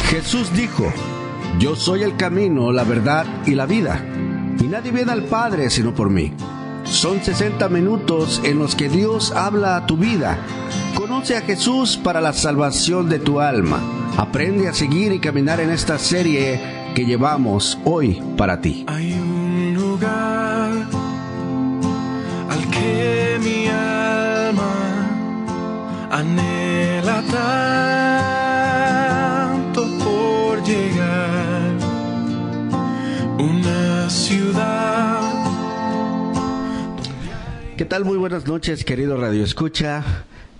Jesús dijo: yo soy el camino, la verdad y la vida, y nadie viene al Padre sino por mí. Son 60 minutos en los que Dios habla a tu vida. Conoce a Jesús para la salvación de tu alma. Aprende a seguir y caminar en esta serie que llevamos hoy para ti. Hay un lugar al que mi alma anhela tanto por llegar, una ciudad. ¿Qué tal? Muy buenas noches, querido Radio Escucha.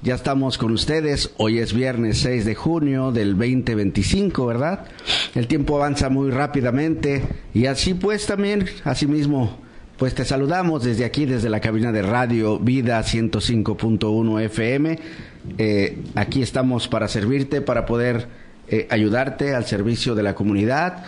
Ya estamos con ustedes. Hoy es viernes 6 de junio del 2025, ¿verdad? El tiempo avanza muy rápidamente y así pues también, asimismo, pues te saludamos desde aquí, desde la cabina de Radio Vida 105.1 FM. Aquí estamos para servirte, para poder ayudarte al servicio de la comunidad.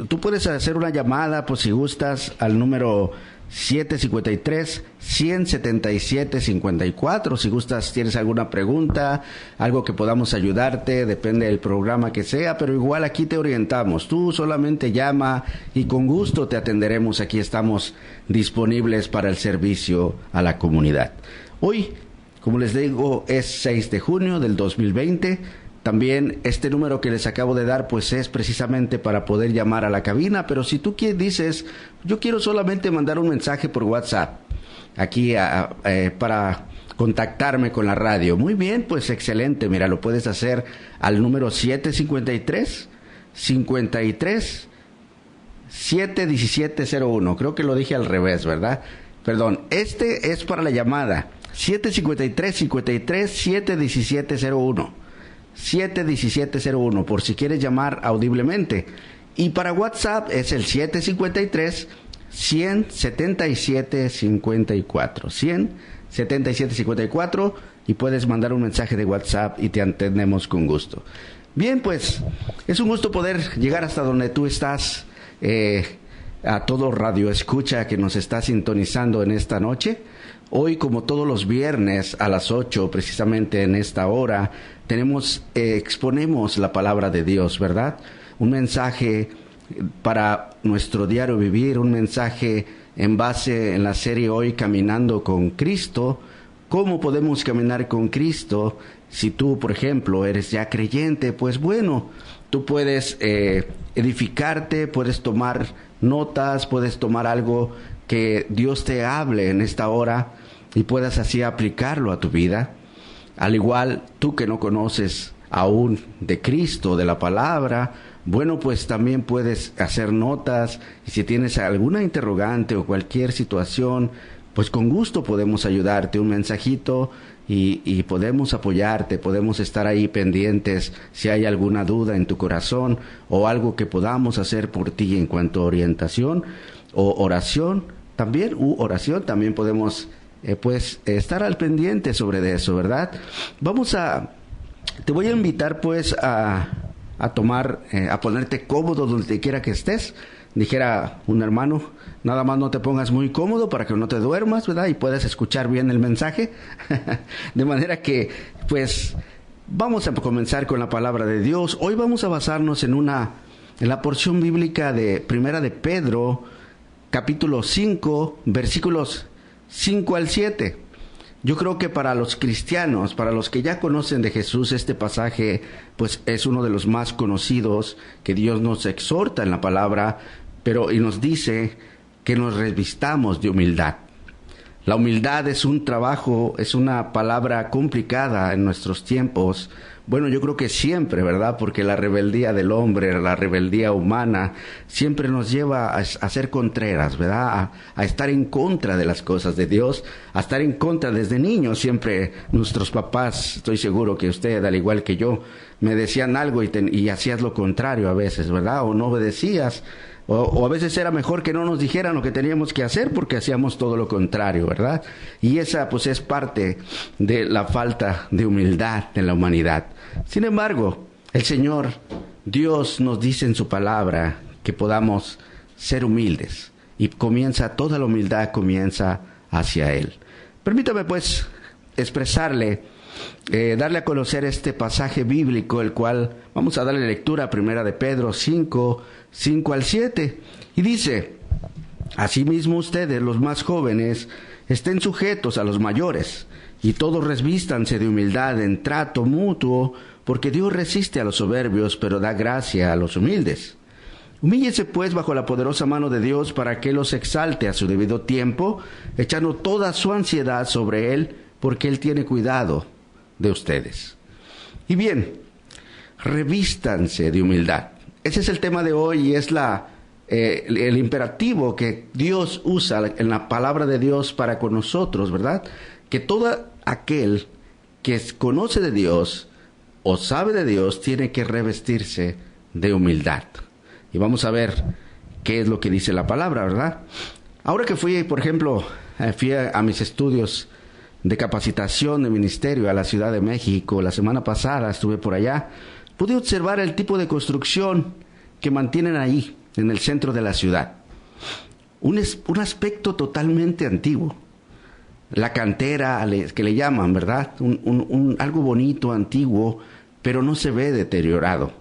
Tú puedes hacer una llamada, pues si gustas, al número 753-177-54. Si gustas, tienes alguna pregunta, algo que podamos ayudarte, depende del programa que sea, pero igual aquí te orientamos. Tú solamente llama y con gusto te atenderemos. Aquí estamos disponibles para el servicio a la comunidad. Hoy, como les digo, es 6 de junio del 2020. También este número que les acabo de dar pues es precisamente para poder llamar a la cabina, pero si tú dices, yo quiero solamente mandar un mensaje por WhatsApp aquí para contactarme con la radio. Muy bien, pues excelente, mira, lo puedes hacer al número 753-53-71701. Creo que lo dije al revés, ¿verdad? Perdón, este es para la llamada, 753-53-71701. 71701, por si quieres llamar audiblemente. Y para WhatsApp es el 753-177-54. 177-54 y puedes mandar un mensaje de WhatsApp y te atendemos con gusto. Bien, pues es un gusto poder llegar hasta donde tú estás, a todo Radio Escucha que nos está sintonizando en esta noche. Hoy, como todos los viernes a las 8, precisamente en esta hora, exponemos la palabra de Dios, ¿verdad? Un mensaje para nuestro diario vivir, un mensaje en base en la serie hoy Caminando con Cristo. ¿Cómo podemos caminar con Cristo? Si tú, por ejemplo, eres ya creyente, pues bueno, tú puedes edificarte, puedes tomar notas, puedes tomar algo que Dios te hable en esta hora y puedas así aplicarlo a tu vida. Al igual, tú que no conoces aún de Cristo, de la palabra, bueno, pues también puedes hacer notas, y si tienes alguna interrogante o cualquier situación, pues con gusto podemos ayudarte, un mensajito y podemos apoyarte, podemos estar ahí pendientes si hay alguna duda en tu corazón o algo que podamos hacer por ti en cuanto a orientación o oración. También también podemos pues estar al pendiente sobre eso, ¿verdad? Te voy a invitar pues a ponerte cómodo donde quiera que estés. Dijera un hermano, nada más no te pongas muy cómodo para que no te duermas, ¿verdad? Y puedas escuchar bien el mensaje. De manera que pues vamos a comenzar con la palabra de Dios. Hoy vamos a basarnos en la porción bíblica de Primera de Pedro, capítulo 5, versículos 5 al 7. Yo creo que para los cristianos, para los que ya conocen de Jesús, este pasaje pues es uno de los más conocidos que Dios nos exhorta en la palabra, y nos dice que nos revistamos de humildad. La humildad es un trabajo, es una palabra complicada en nuestros tiempos. Bueno, yo creo que siempre, ¿verdad? Porque la rebeldía del hombre, la rebeldía humana, siempre nos lleva a ser contreras, ¿verdad? A estar en contra de las cosas de Dios, a estar en contra desde niños. Siempre nuestros papás, estoy seguro que usted, al igual que yo, me decían algo y hacías lo contrario a veces, ¿verdad? O no obedecías. O a veces era mejor que no nos dijeran lo que teníamos que hacer porque hacíamos todo lo contrario, ¿verdad? Y esa pues es parte de la falta de humildad en la humanidad. Sin embargo, el Señor, Dios nos dice en su palabra que podamos ser humildes. Y toda la humildad comienza hacia Él. Permítame pues expresarle darle a conocer este pasaje bíblico, el cual vamos a darle lectura a 1 de Pedro 5, 5 al 7. Y dice: asimismo ustedes, los más jóvenes, estén sujetos a los mayores, y todos revístanse de humildad en trato mutuo, porque Dios resiste a los soberbios, pero da gracia a los humildes. Humíllese pues bajo la poderosa mano de Dios, para que los exalte a su debido tiempo, echando toda su ansiedad sobre Él, porque Él tiene cuidado de ustedes. Y bien, revístanse de humildad. Ese es el tema de hoy, y es el imperativo que Dios usa en la palabra de Dios para con nosotros, ¿verdad? Que todo aquel que conoce de Dios o sabe de Dios tiene que revestirse de humildad. Y vamos a ver qué es lo que dice la palabra, ¿verdad? Ahora que fui a mis estudios de capacitación de ministerio a la Ciudad de México, la semana pasada estuve por allá, pude observar el tipo de construcción que mantienen ahí, en el centro de la ciudad. Un aspecto totalmente antiguo. La cantera, que le llaman, ¿verdad? Algo bonito, antiguo, pero no se ve deteriorado.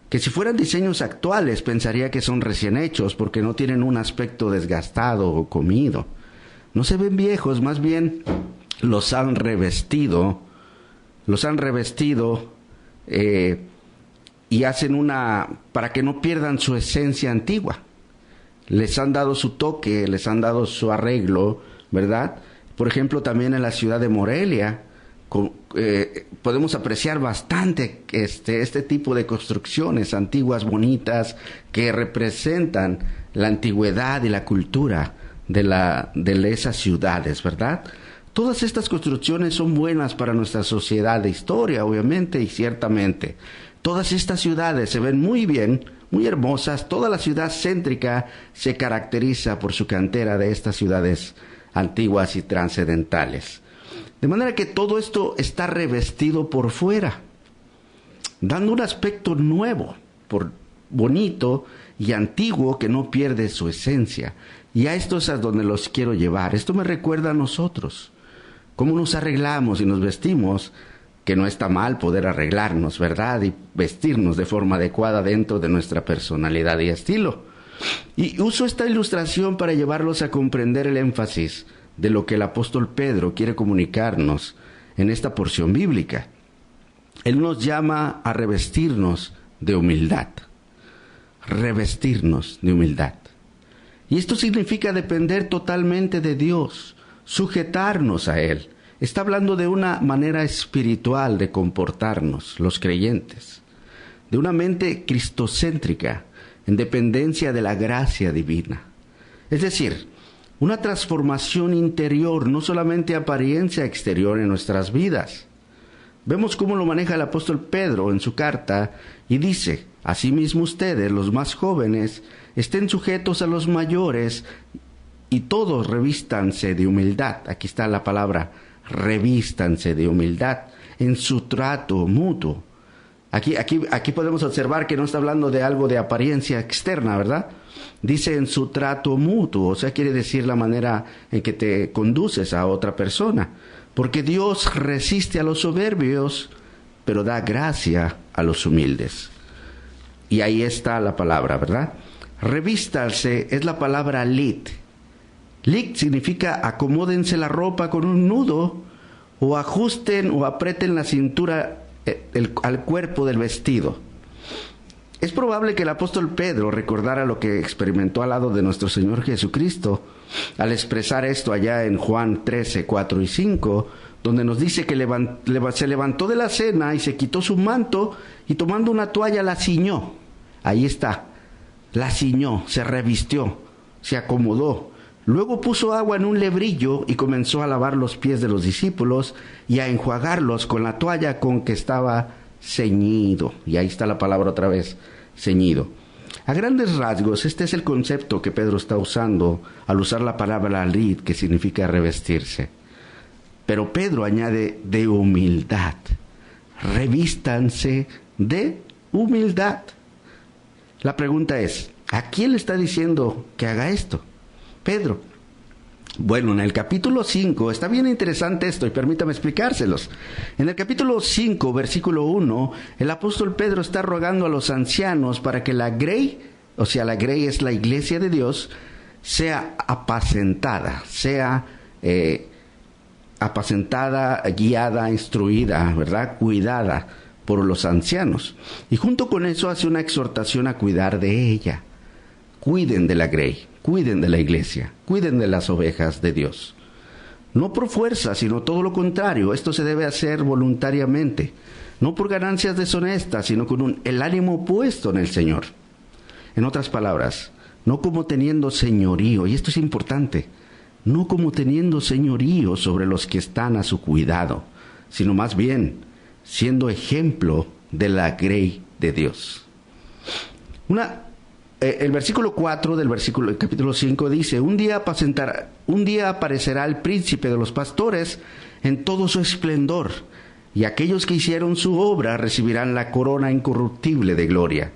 Que si fueran diseños actuales, pensaría que son recién hechos, porque no tienen un aspecto desgastado o comido. No se ven viejos, más bien los han revestido, y hacen para que no pierdan su esencia antigua. Les han dado su toque, les han dado su arreglo, ¿verdad? Por ejemplo, también en la ciudad de Morelia, podemos apreciar bastante este tipo de construcciones antiguas, bonitas, que representan la antigüedad y la cultura de esas ciudades, ¿verdad? Todas estas construcciones son buenas para nuestra sociedad de historia, obviamente, y ciertamente. Todas estas ciudades se ven muy bien, muy hermosas. Toda la ciudad céntrica se caracteriza por su cantera de estas ciudades antiguas y trascendentales. De manera que todo esto está revestido por fuera, dando un aspecto nuevo, bonito y antiguo, que no pierde su esencia. Y a esto es a donde los quiero llevar. Esto me recuerda a nosotros, cómo nos arreglamos y nos vestimos, que no está mal poder arreglarnos, ¿verdad? Y vestirnos de forma adecuada dentro de nuestra personalidad y estilo. Y uso esta ilustración para llevarlos a comprender el énfasis de lo que el apóstol Pedro quiere comunicarnos en esta porción bíblica. Él nos llama a revestirnos de humildad. Revestirnos de humildad. Y esto significa depender totalmente de Dios, sujetarnos a Él. Está hablando de una manera espiritual de comportarnos, los creyentes, de una mente cristocéntrica, en dependencia de la gracia divina. Es decir, una transformación interior, no solamente apariencia exterior en nuestras vidas. Vemos cómo lo maneja el apóstol Pedro en su carta y dice: asimismo ustedes, los más jóvenes, estén sujetos a los mayores, y todos revístanse de humildad. Aquí está la palabra, revístanse de humildad en su trato mutuo. Aquí podemos observar que no está hablando de algo de apariencia externa, ¿verdad? Dice en su trato mutuo, o sea, quiere decir la manera en que te conduces a otra persona. Porque Dios resiste a los soberbios, pero da gracia a los humildes. Y ahí está la palabra, ¿verdad? Revístanse es la palabra lit. Lit significa acomódense la ropa con un nudo, o ajusten o aprieten la cintura al cuerpo del vestido. Es probable que el apóstol Pedro recordara lo que experimentó al lado de nuestro Señor Jesucristo al expresar esto allá en Juan 13, 4 y 5, donde nos dice que se levantó de la cena y se quitó su manto y tomando una toalla la ciñó. Ahí está, la ciñó, se revistió, se acomodó. Luego puso agua en un lebrillo y comenzó a lavar los pies de los discípulos y a enjuagarlos con la toalla con que estaba ceñido. Y ahí está la palabra otra vez, ceñido. A grandes rasgos, este es el concepto que Pedro está usando al usar la palabra lit, que significa revestirse. Pero Pedro añade de humildad. Revístanse de humildad. La pregunta es, ¿a quién le está diciendo que haga esto? Pedro. Bueno, en el capítulo 5, está bien interesante esto y permítame explicárselos. En el capítulo 5, versículo 1, el apóstol Pedro está rogando a los ancianos para que la grey, o sea, la grey es la iglesia de Dios, sea apacentada, guiada, instruida, ¿verdad? Cuidada por los ancianos. Y junto con eso hace una exhortación a cuidar de ella. Cuiden de la grey, cuiden de la iglesia, cuiden de las ovejas de Dios. No por fuerza, sino todo lo contrario. Esto se debe hacer voluntariamente, no por ganancias deshonestas, sino con el ánimo puesto en el Señor. En otras palabras, no como teniendo señorío, y esto es importante, no como teniendo señorío sobre los que están a su cuidado, sino más bien siendo ejemplo de la grey de Dios. El versículo 4 del capítulo 5 dice: un día aparecerá el príncipe de los pastores en todo su esplendor, y aquellos que hicieron su obra recibirán la corona incorruptible de gloria.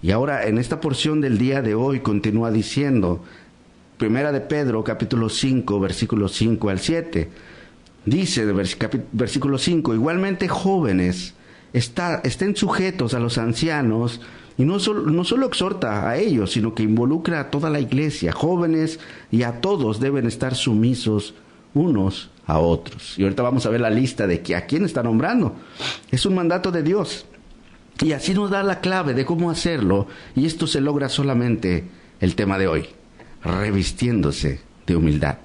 Y ahora en esta porción del día de hoy continúa diciendo, Primera de Pedro, capítulo 5, versículos 5 al 7, dice, versículo 5, igualmente jóvenes, estén sujetos a los ancianos. Y no solo exhorta a ellos, sino que involucra a toda la iglesia. Jóvenes y a todos deben estar sumisos unos a otros. Y ahorita vamos a ver la lista de a quién está nombrando. Es un mandato de Dios. Y así nos da la clave de cómo hacerlo. Y esto se logra solamente el tema de hoy, revistiéndose de humildad.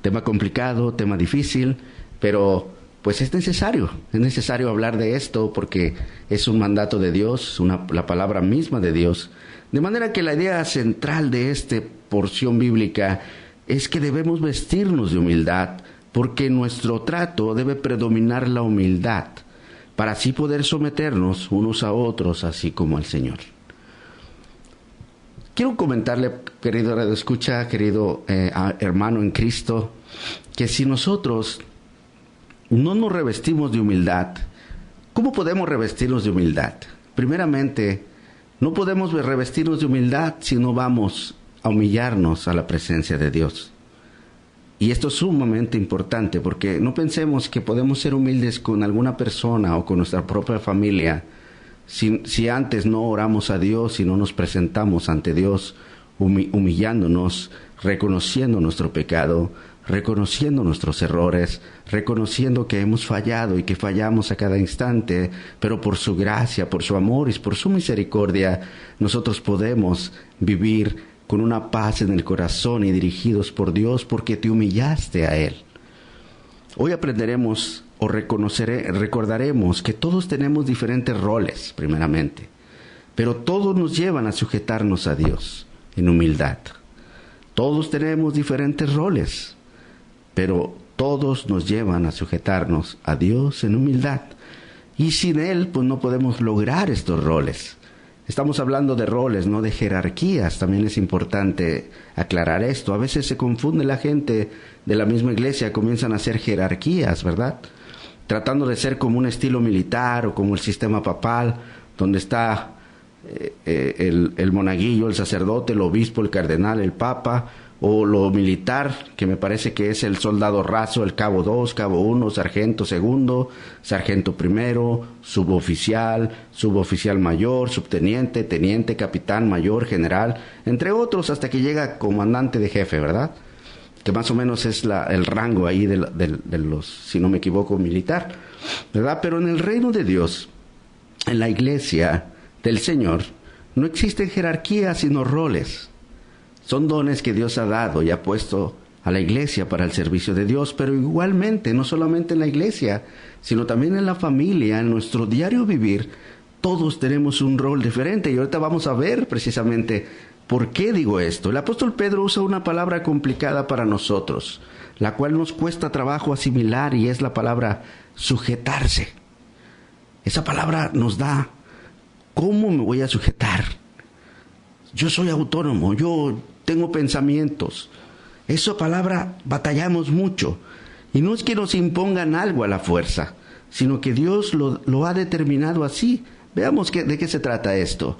Tema complicado, tema difícil, pero pues es necesario hablar de esto porque es un mandato de Dios, la palabra misma de Dios. De manera que la idea central de esta porción bíblica es que debemos vestirnos de humildad, porque en nuestro trato debe predominar la humildad, para así poder someternos unos a otros, así como al Señor. Quiero comentarle, querido radioescucha, querido hermano en Cristo, que si nosotros no nos revestimos de humildad, ¿cómo podemos revestirnos de humildad? Primeramente, no podemos revestirnos de humildad si no vamos a humillarnos a la presencia de Dios. Y esto es sumamente importante, porque no pensemos que podemos ser humildes con alguna persona o con nuestra propia familia si antes no oramos a Dios y no nos presentamos ante Dios humillándonos, reconociendo nuestro pecado, reconociendo nuestros errores, reconociendo que hemos fallado y que fallamos a cada instante, pero por su gracia, por su amor y por su misericordia, nosotros podemos vivir con una paz en el corazón y dirigidos por Dios porque te humillaste a Él. Hoy aprenderemos o recordaremos que todos tenemos diferentes roles, primeramente, pero todos nos llevan a sujetarnos a Dios en humildad. Todos tenemos diferentes roles, pero todos nos llevan a sujetarnos a Dios en humildad. Y sin Él, pues no podemos lograr estos roles. Estamos hablando de roles, no de jerarquías. También es importante aclarar esto. A veces se confunde la gente de la misma iglesia, comienzan a hacer jerarquías, ¿verdad? Tratando de ser como un estilo militar o como el sistema papal, donde está el monaguillo, el sacerdote, el obispo, el cardenal, el papa, o lo militar, que me parece que es el soldado raso, el cabo 2, cabo 1, sargento segundo, sargento primero, suboficial, suboficial mayor, subteniente, teniente, capitán, mayor, general, entre otros, hasta que llega comandante de jefe, ¿verdad? Que más o menos es el rango ahí de los, si no me equivoco, militar, ¿verdad? Pero en el reino de Dios, en la iglesia del Señor, no existen jerarquías sino roles. Son dones que Dios ha dado y ha puesto a la iglesia para el servicio de Dios, pero igualmente, no solamente en la iglesia, sino también en la familia, en nuestro diario vivir, todos tenemos un rol diferente. Y ahorita vamos a ver precisamente por qué digo esto. El apóstol Pedro usa una palabra complicada para nosotros, la cual nos cuesta trabajo asimilar, y es la palabra sujetarse. Esa palabra nos da, ¿cómo me voy a sujetar? Yo soy autónomo, yo tengo pensamientos. Esa palabra batallamos mucho. Y no es que nos impongan algo a la fuerza, sino que Dios lo ha determinado así. Veamos de qué se trata esto.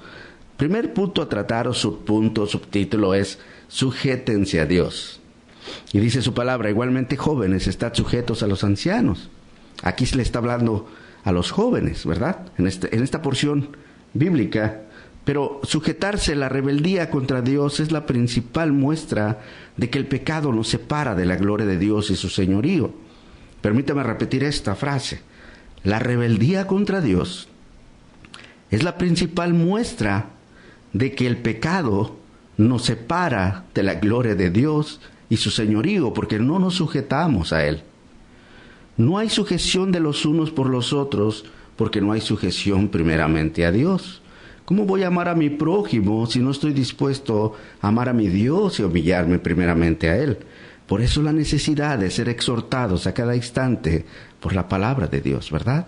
Primer punto a tratar, o subpunto, subtítulo, es sujétense a Dios. Y dice su palabra, igualmente jóvenes, estad sujetos a los ancianos. Aquí se le está hablando a los jóvenes, ¿verdad? En esta porción bíblica. Pero sujetarse a la rebeldía contra Dios es la principal muestra de que el pecado nos separa de la gloria de Dios y su señorío. Permítame repetir esta frase. La rebeldía contra Dios es la principal muestra de que el pecado nos separa de la gloria de Dios y su señorío, porque no nos sujetamos a Él. No hay sujeción de los unos por los otros, porque no hay sujeción primeramente a Dios. ¿Cómo voy a amar a mi prójimo si no estoy dispuesto a amar a mi Dios y humillarme primeramente a Él? Por eso la necesidad de ser exhortados a cada instante por la palabra de Dios, ¿verdad?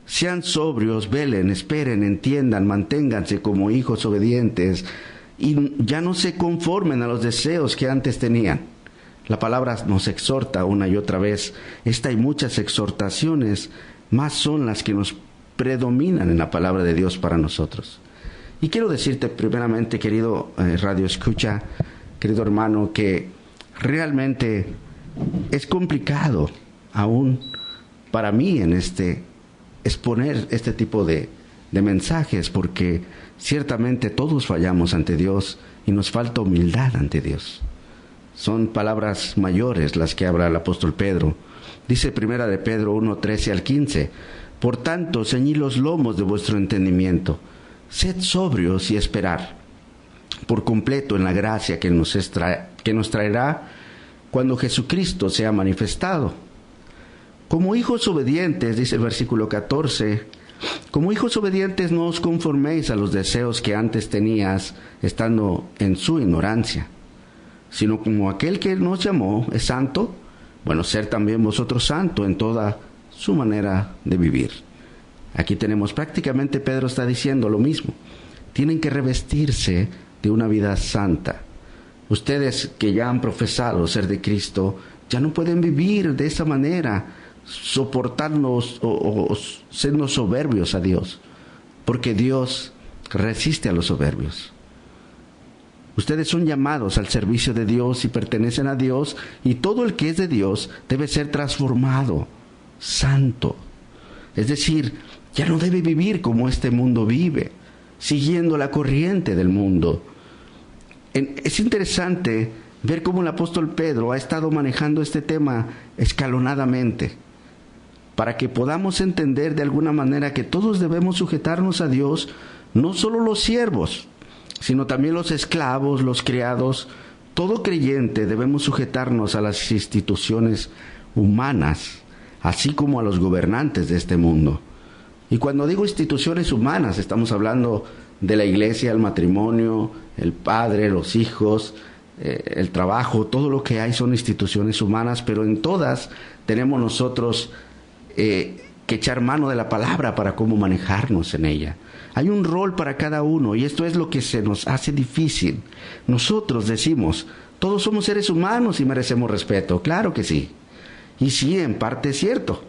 Sean sobrios, velen, esperen, entiendan, manténganse como hijos obedientes y ya no se conformen a los deseos que antes tenían. La palabra nos exhorta una y otra vez. Esta y muchas exhortaciones más son las que nos predominan en la palabra de Dios para nosotros. Y quiero decirte primeramente, querido radio escucha, querido hermano, que realmente es complicado aún para mí en exponer este tipo de mensajes, porque ciertamente todos fallamos ante Dios y nos falta humildad ante Dios. Son palabras mayores las que habla el apóstol Pedro. Dice primera de Pedro 1:13 al 15, por tanto, ceñid los lomos de vuestro entendimiento, sed sobrios y esperar por completo en la gracia que nos traerá cuando Jesucristo sea manifestado. Como hijos obedientes, dice el versículo 14, como hijos obedientes no os conforméis a los deseos que antes tenías estando en su ignorancia, sino como aquel que nos llamó es santo, bueno, ser también vosotros santo en toda su manera de vivir. Aquí tenemos prácticamente, Pedro está diciendo lo mismo. Tienen que revestirse de una vida santa. Ustedes que ya han profesado ser de Cristo, ya no pueden vivir de esa manera, soportarnos o sernos soberbios a Dios, porque Dios resiste a los soberbios. Ustedes son llamados al servicio de Dios y pertenecen a Dios, y todo el que es de Dios debe ser transformado, santo. Es decir, ya no debe vivir como este mundo vive, siguiendo la corriente del mundo. Es interesante ver cómo el apóstol Pedro ha estado manejando este tema escalonadamente, para que podamos entender de alguna manera que todos debemos sujetarnos a Dios, no solo los siervos, sino también los esclavos, los criados. Todo creyente debemos sujetarnos a las instituciones humanas, así como a los gobernantes de este mundo. Y cuando digo instituciones humanas, estamos hablando de la iglesia, el matrimonio, el padre, los hijos, el trabajo, todo lo que hay son instituciones humanas, pero en todas tenemos nosotros que echar mano de la palabra para cómo manejarnos en ella. Hay un rol para cada uno, y esto es lo que se nos hace difícil. Nosotros decimos, todos somos seres humanos y merecemos respeto. Claro que sí. Y sí, en parte es cierto.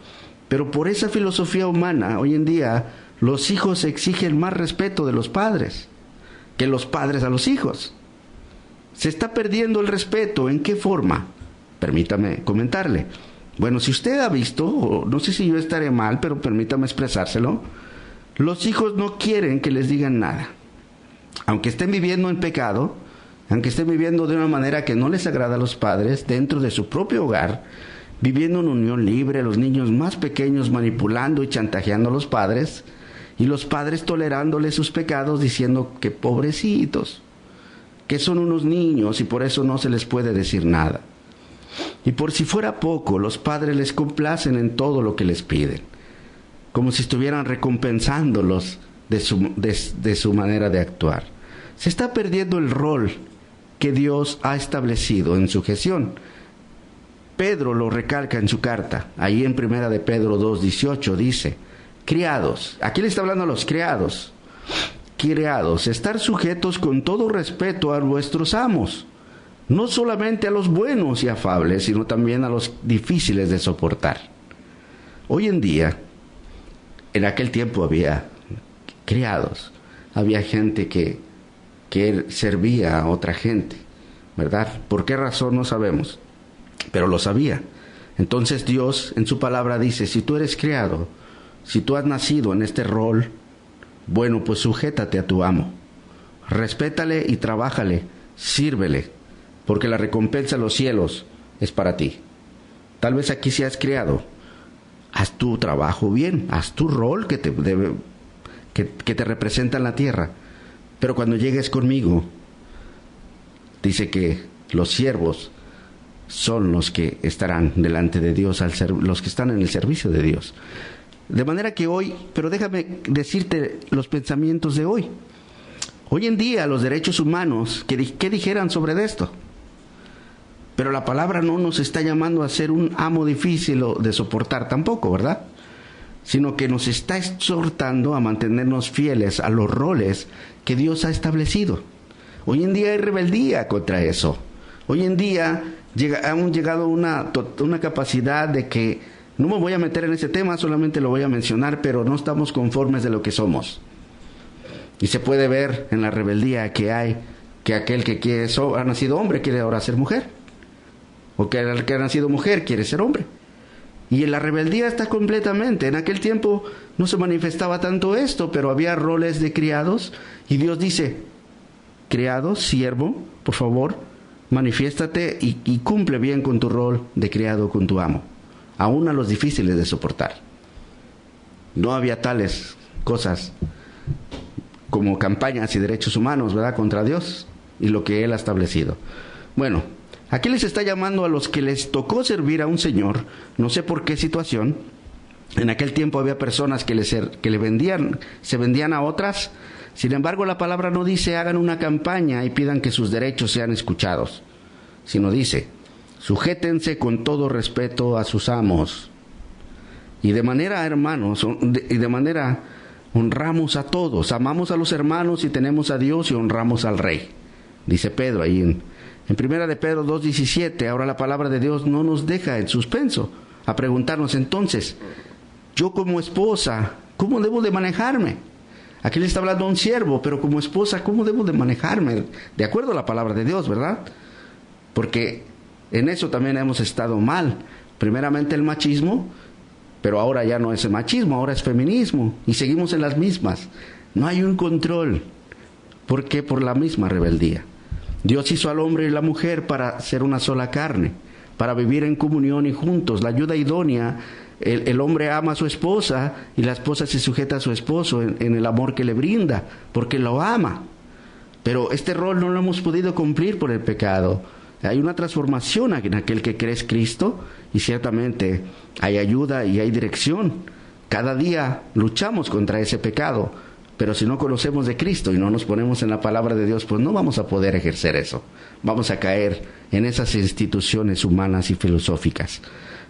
Pero por esa filosofía humana, hoy en día, los hijos exigen más respeto de los padres que los padres a los hijos. Se está perdiendo el respeto. ¿En qué forma? Permítame comentarle. Bueno, si usted ha visto, no sé si yo estaré mal, pero permítame expresárselo, los hijos no quieren que les digan nada. Aunque estén viviendo en pecado, aunque estén viviendo de una manera que no les agrada a los padres, dentro de su propio hogar, viviendo en unión libre, los niños más pequeños manipulando y chantajeando a los padres, y los padres tolerándoles sus pecados, diciendo que pobrecitos, que son unos niños y por eso no se les puede decir nada. Y por si fuera poco, los padres les complacen en todo lo que les piden, como si estuvieran recompensándolos de su manera de actuar. Se está perdiendo el rol que Dios ha establecido en sujeción. Pedro lo recalca en su carta, ahí en primera de Pedro 2:18 dice, criados, aquí le está hablando a los criados, estar sujetos con todo respeto a vuestros amos, no solamente a los buenos y afables, sino también a los difíciles de soportar. Hoy en día, en aquel tiempo había criados, había gente que servía a otra gente, ¿verdad? ¿Por qué razón? No sabemos, pero lo sabía. Entonces Dios en su palabra dice, si tú eres criado, si tú has nacido en este rol, bueno, pues sujétate a tu amo, respétale y trabájale, sírvele, porque la recompensa de los cielos es para ti. Tal vez aquí seas criado, haz tu trabajo bien, haz tu rol que te representa en la tierra, pero cuando llegues conmigo, dice que los siervos son los que estarán delante de Dios, los que están en el servicio de Dios. De manera que hoy, pero déjame decirte los pensamientos de hoy. Hoy en día los derechos humanos, ¿qué dijeran sobre esto? Pero la palabra no nos está llamando a ser un amo difícil de soportar tampoco, ¿verdad? Sino que nos está exhortando a mantenernos fieles a los roles que Dios ha establecido. Hoy en día hay rebeldía contra eso. Hoy en día hemos llegado a una capacidad de que, no me voy a meter en ese tema, solamente lo voy a mencionar, pero no estamos conformes de lo que somos. Y se puede ver en la rebeldía que hay, que aquel que ha nacido hombre quiere ahora ser mujer, o que el que ha nacido mujer quiere ser hombre. Y en la rebeldía está completamente. En aquel tiempo no se manifestaba tanto esto, pero había roles de criados, y Dios dice, criado, siervo, por favor, manifiéstate y cumple bien con tu rol de criado con tu amo, aún a los difíciles de soportar. No había tales cosas como campañas y derechos humanos, ¿verdad?, contra Dios y lo que Él ha establecido. Bueno, aquí les está llamando a los que les tocó servir a un señor, no sé por qué situación. En aquel tiempo había personas que se vendían a otras. Sin embargo, la palabra no dice hagan una campaña y pidan que sus derechos sean escuchados, sino dice, sujétense con todo respeto a sus amos. Y de manera, hermanos, honramos a todos, amamos a los hermanos y tenemos a Dios y honramos al Rey. Dice Pedro ahí en primera de Pedro 2:17. Ahora la palabra de Dios no nos deja en suspenso a preguntarnos entonces, yo como esposa, ¿cómo debo de manejarme? Aquí le está hablando a un siervo, pero como esposa, ¿cómo debo de manejarme? De acuerdo a la palabra de Dios, ¿verdad? Porque en eso también hemos estado mal. Primeramente el machismo, pero ahora ya no es machismo, ahora es feminismo. Y seguimos en las mismas. No hay un control. ¿Por qué? Por la misma rebeldía. Dios hizo al hombre y la mujer para ser una sola carne, para vivir en comunión y juntos. La ayuda idónea. El hombre ama a su esposa y la esposa se sujeta a su esposo en el amor que le brinda, porque lo ama. Pero este rol no lo hemos podido cumplir por el pecado. Hay una transformación en aquel que cree en Cristo y ciertamente hay ayuda y hay dirección. Cada día luchamos contra ese pecado, pero si no conocemos de Cristo y no nos ponemos en la palabra de Dios, pues no vamos a poder ejercer eso. Vamos a caer en esas instituciones humanas y filosóficas.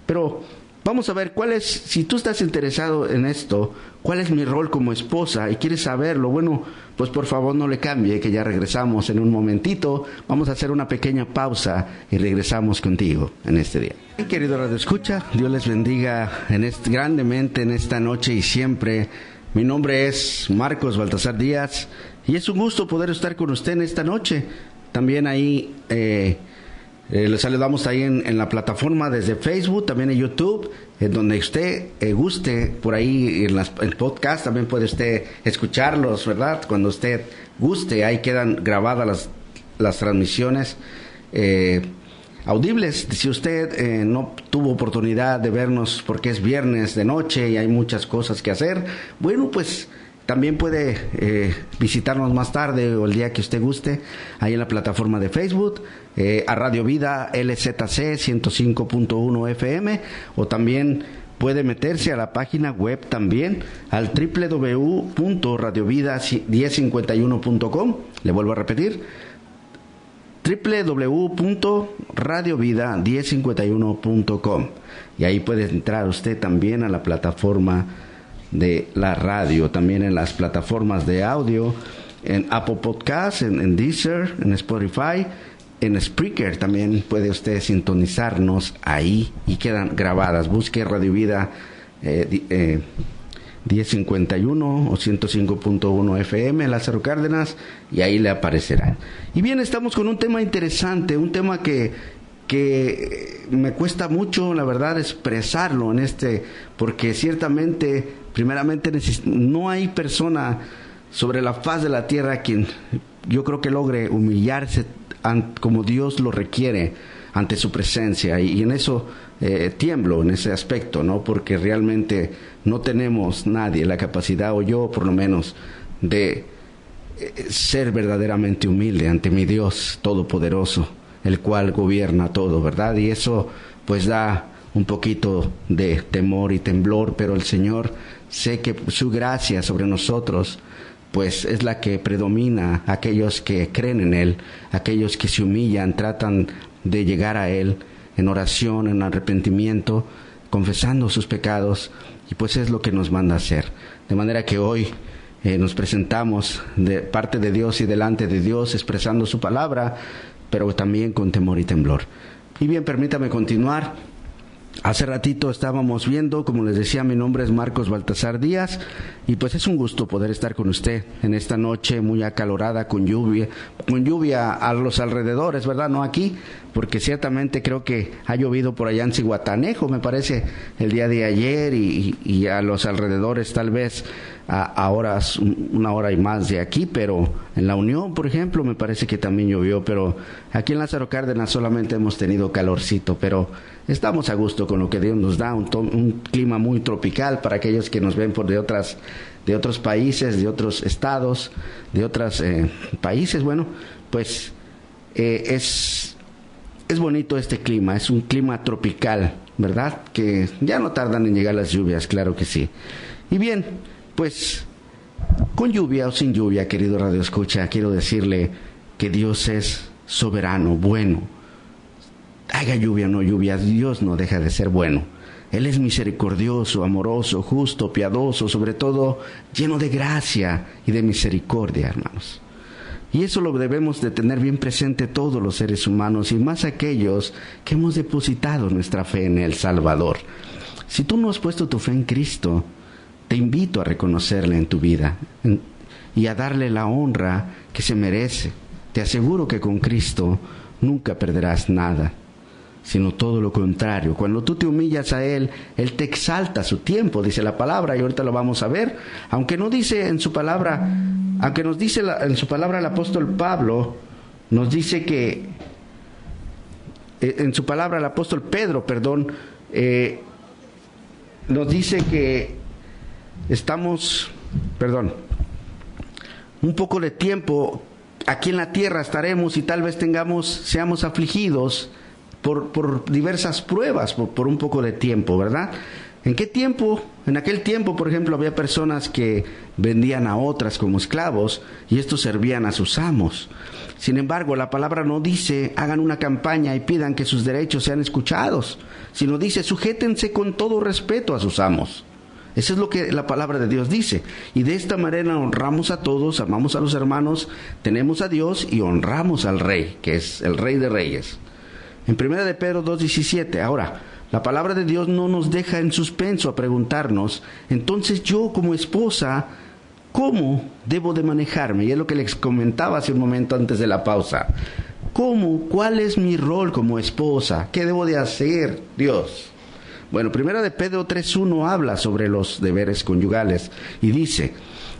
Pero vamos a ver si tú estás interesado en esto, cuál es mi rol como esposa y quieres saberlo, bueno, pues por favor no le cambie, que ya regresamos en un momentito. Vamos a hacer una pequeña pausa y regresamos contigo en este día. Querido Radio Escucha, Dios les bendiga grandemente en esta noche y siempre. Mi nombre es Marcos Baltasar Díaz y es un gusto poder estar con usted en esta noche. También ahí les saludamos ahí en la plataforma desde Facebook, también en YouTube, en donde usted guste, por ahí en el podcast también puede usted escucharlos, ¿verdad? Cuando usted guste, ahí quedan grabadas las transmisiones audibles. Si usted no tuvo oportunidad de vernos porque es viernes de noche y hay muchas cosas que hacer, bueno, pues también puede visitarnos más tarde o el día que usted guste, ahí en la plataforma de Facebook, a Radio Vida LZC 105.1 FM, o también puede meterse a la página web también, al www.radiovida1051.com. Le vuelvo a repetir, www.radiovida1051.com, y ahí puede entrar usted también a la plataforma de la radio, también en las plataformas de audio, en Apple Podcasts, en Deezer, en Spotify, en Spreaker. También puede usted sintonizarnos ahí y quedan grabadas. Busque Radio Vida 1051 o 105.1 FM, Lázaro Cárdenas, y ahí le aparecerá. Y bien, estamos con un tema interesante, un tema que me cuesta mucho, la verdad, expresarlo porque ciertamente, primeramente, no hay persona sobre la faz de la tierra quien yo creo que logre humillarse como Dios lo requiere ante su presencia, y en eso tiemblo, en ese aspecto, ¿no? Porque realmente no tenemos nadie la capacidad, o yo por lo menos, de ser verdaderamente humilde ante mi Dios todopoderoso, el cual gobierna todo, ¿verdad? Y eso pues da un poquito de temor y temblor, pero el Señor, sé que su gracia sobre nosotros pues es la que predomina. Aquellos que creen en Él, aquellos que se humillan, tratan de llegar a Él en oración, en arrepentimiento, confesando sus pecados, y pues es lo que nos manda a hacer. De manera que hoy nos presentamos de parte de Dios y delante de Dios, expresando su palabra, pero también con temor y temblor. Y bien, permítame continuar. Hace ratito estábamos viendo, como les decía, mi nombre es Marcos Baltasar Díaz, y pues es un gusto poder estar con usted en esta noche muy acalorada, con lluvia a los alrededores, ¿verdad? No aquí, porque ciertamente creo que ha llovido por allá en Zihuatanejo, me parece, el día de ayer, y a los alrededores tal vez a horas, una hora y más de aquí, pero en La Unión, por ejemplo, me parece que también llovió, pero aquí en Lázaro Cárdenas solamente hemos tenido calorcito, pero estamos a gusto con lo que Dios nos da, un clima muy tropical para aquellos que nos ven de otros países, de otros estados, de otros países. Bueno, pues es bonito este clima, es un clima tropical, ¿verdad? Que ya no tardan en llegar las lluvias, claro que sí. Y bien, pues con lluvia o sin lluvia, querido Radio Escucha, quiero decirle que Dios es soberano, bueno. Haga lluvia o no lluvia, Dios no deja de ser bueno. Él es misericordioso, amoroso, justo, piadoso, sobre todo lleno de gracia y de misericordia, hermanos. Y eso lo debemos de tener bien presente todos los seres humanos, y más aquellos que hemos depositado nuestra fe en el Salvador. Si tú no has puesto tu fe en Cristo, te invito a reconocerle en tu vida y a darle la honra que se merece. Te aseguro que con Cristo nunca perderás nada, sino todo lo contrario. Cuando tú te humillas a Él, Él te exalta a su tiempo, dice la palabra, y ahorita lo vamos a ver. Aunque no dice en su palabra, aunque nos dice en su palabra el apóstol Pablo, nos dice que, en su palabra el apóstol Pedro, nos dice que un poco de tiempo aquí en la tierra estaremos, y tal vez seamos afligidos por diversas pruebas, por un poco de tiempo, ¿verdad? ¿En qué tiempo? En aquel tiempo, por ejemplo, había personas que vendían a otras como esclavos, y estos servían a sus amos. Sin embargo, la palabra no dice hagan una campaña y pidan que sus derechos sean escuchados, sino dice sujétense con todo respeto a sus amos. Eso es lo que la palabra de Dios dice. Y de esta manera honramos a todos, amamos a los hermanos, tenemos a Dios y honramos al Rey, que es el Rey de Reyes. En 1 de Pedro 2:17, ahora, la palabra de Dios no nos deja en suspenso a preguntarnos, entonces yo como esposa, ¿cómo debo de manejarme? Y es lo que les comentaba hace un momento antes de la pausa. ¿Cómo? ¿Cuál es mi rol como esposa? ¿Qué debo de hacer, Dios? Bueno, 1 de Pedro 3:1 habla sobre los deberes conyugales y dice: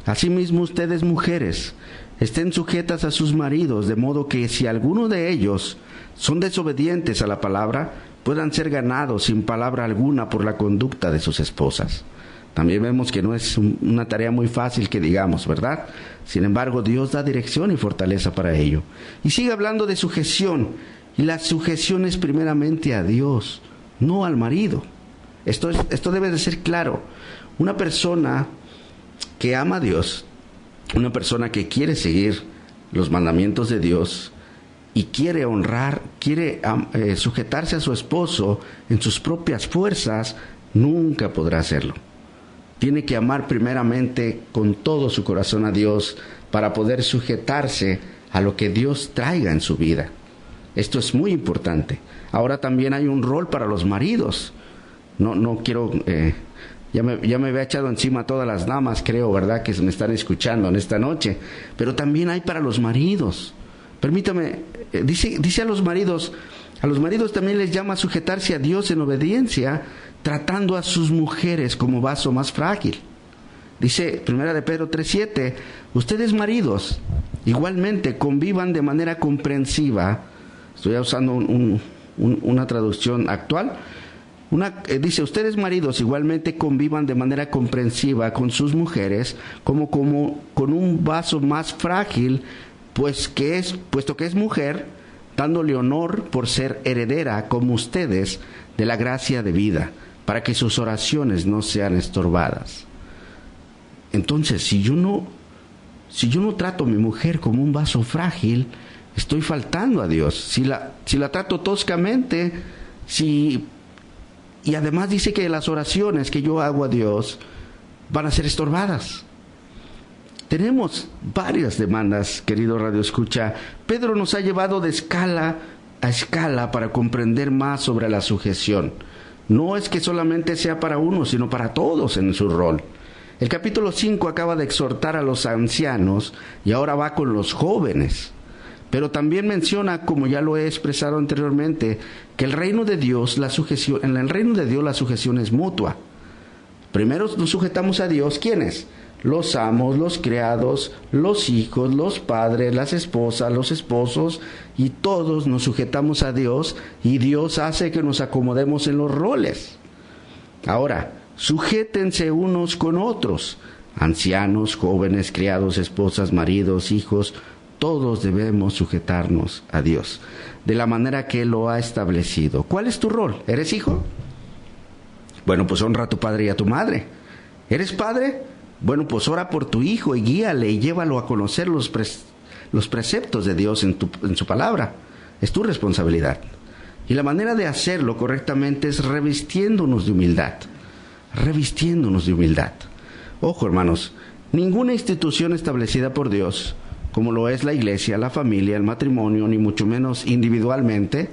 asimismo ustedes, mujeres, estén sujetas a sus maridos, de modo que si alguno de ellos son desobedientes a la palabra, puedan ser ganados sin palabra alguna por la conducta de sus esposas. También vemos que no es una tarea muy fácil que digamos, ¿verdad? Sin embargo, Dios da dirección y fortaleza para ello. Y sigue hablando de sujeción, y la sujeción es primeramente a Dios, no al marido. Esto debe de ser claro. Una persona que ama a Dios, una persona que quiere seguir los mandamientos de Dios y quiere honrar, quiere sujetarse a su esposo en sus propias fuerzas, nunca podrá hacerlo. Tiene que amar primeramente con todo su corazón a Dios para poder sujetarse a lo que Dios traiga en su vida. Esto es muy importante. Ahora también hay un rol para los maridos. No quiero Ya me había echado encima a todas las damas, creo, ¿verdad?, que me están escuchando en esta noche. Pero también hay para los maridos. Permítame, dice a los maridos también les llama a sujetarse a Dios en obediencia, tratando a sus mujeres como vaso más frágil. Dice 1 de Pedro 3:7, ustedes maridos, igualmente convivan de manera comprensiva. Estoy usando una traducción actual. Dice, ustedes maridos igualmente convivan de manera comprensiva con sus mujeres, como con un vaso más frágil, puesto que es mujer, dándole honor por ser heredera como ustedes de la gracia de vida, para que sus oraciones no sean estorbadas. Entonces, si yo no trato a mi mujer como un vaso frágil, estoy faltando a Dios. Si la trato toscamente, y además dice que las oraciones que yo hago a Dios van a ser estorbadas. Tenemos varias demandas, querido Radio Escucha. Pedro nos ha llevado de escala a escala para comprender más sobre la sujeción. No es que solamente sea para uno, sino para todos en su rol. El capítulo 5 acaba de exhortar a los ancianos y ahora va con los jóvenes. Pero también menciona, como ya lo he expresado anteriormente, que en el reino de Dios la sujeción es mutua. Primero nos sujetamos a Dios, ¿quiénes? Los amos, los criados, los hijos, los padres, las esposas, los esposos, y todos nos sujetamos a Dios, y Dios hace que nos acomodemos en los roles. Ahora, sujétense unos con otros, ancianos, jóvenes, criados, esposas, maridos, hijos. Todos debemos sujetarnos a Dios de la manera que Él lo ha establecido. ¿Cuál es tu rol? ¿Eres hijo? Bueno, pues honra a tu padre y a tu madre. ¿Eres padre? Bueno, pues ora por tu hijo y guíale y llévalo a conocer los preceptos de Dios en su palabra. Es tu responsabilidad. Y la manera de hacerlo correctamente es revistiéndonos de humildad. Revistiéndonos de humildad. Ojo, hermanos, ninguna institución establecida por Dios, como lo es la iglesia, la familia, el matrimonio, ni mucho menos individualmente,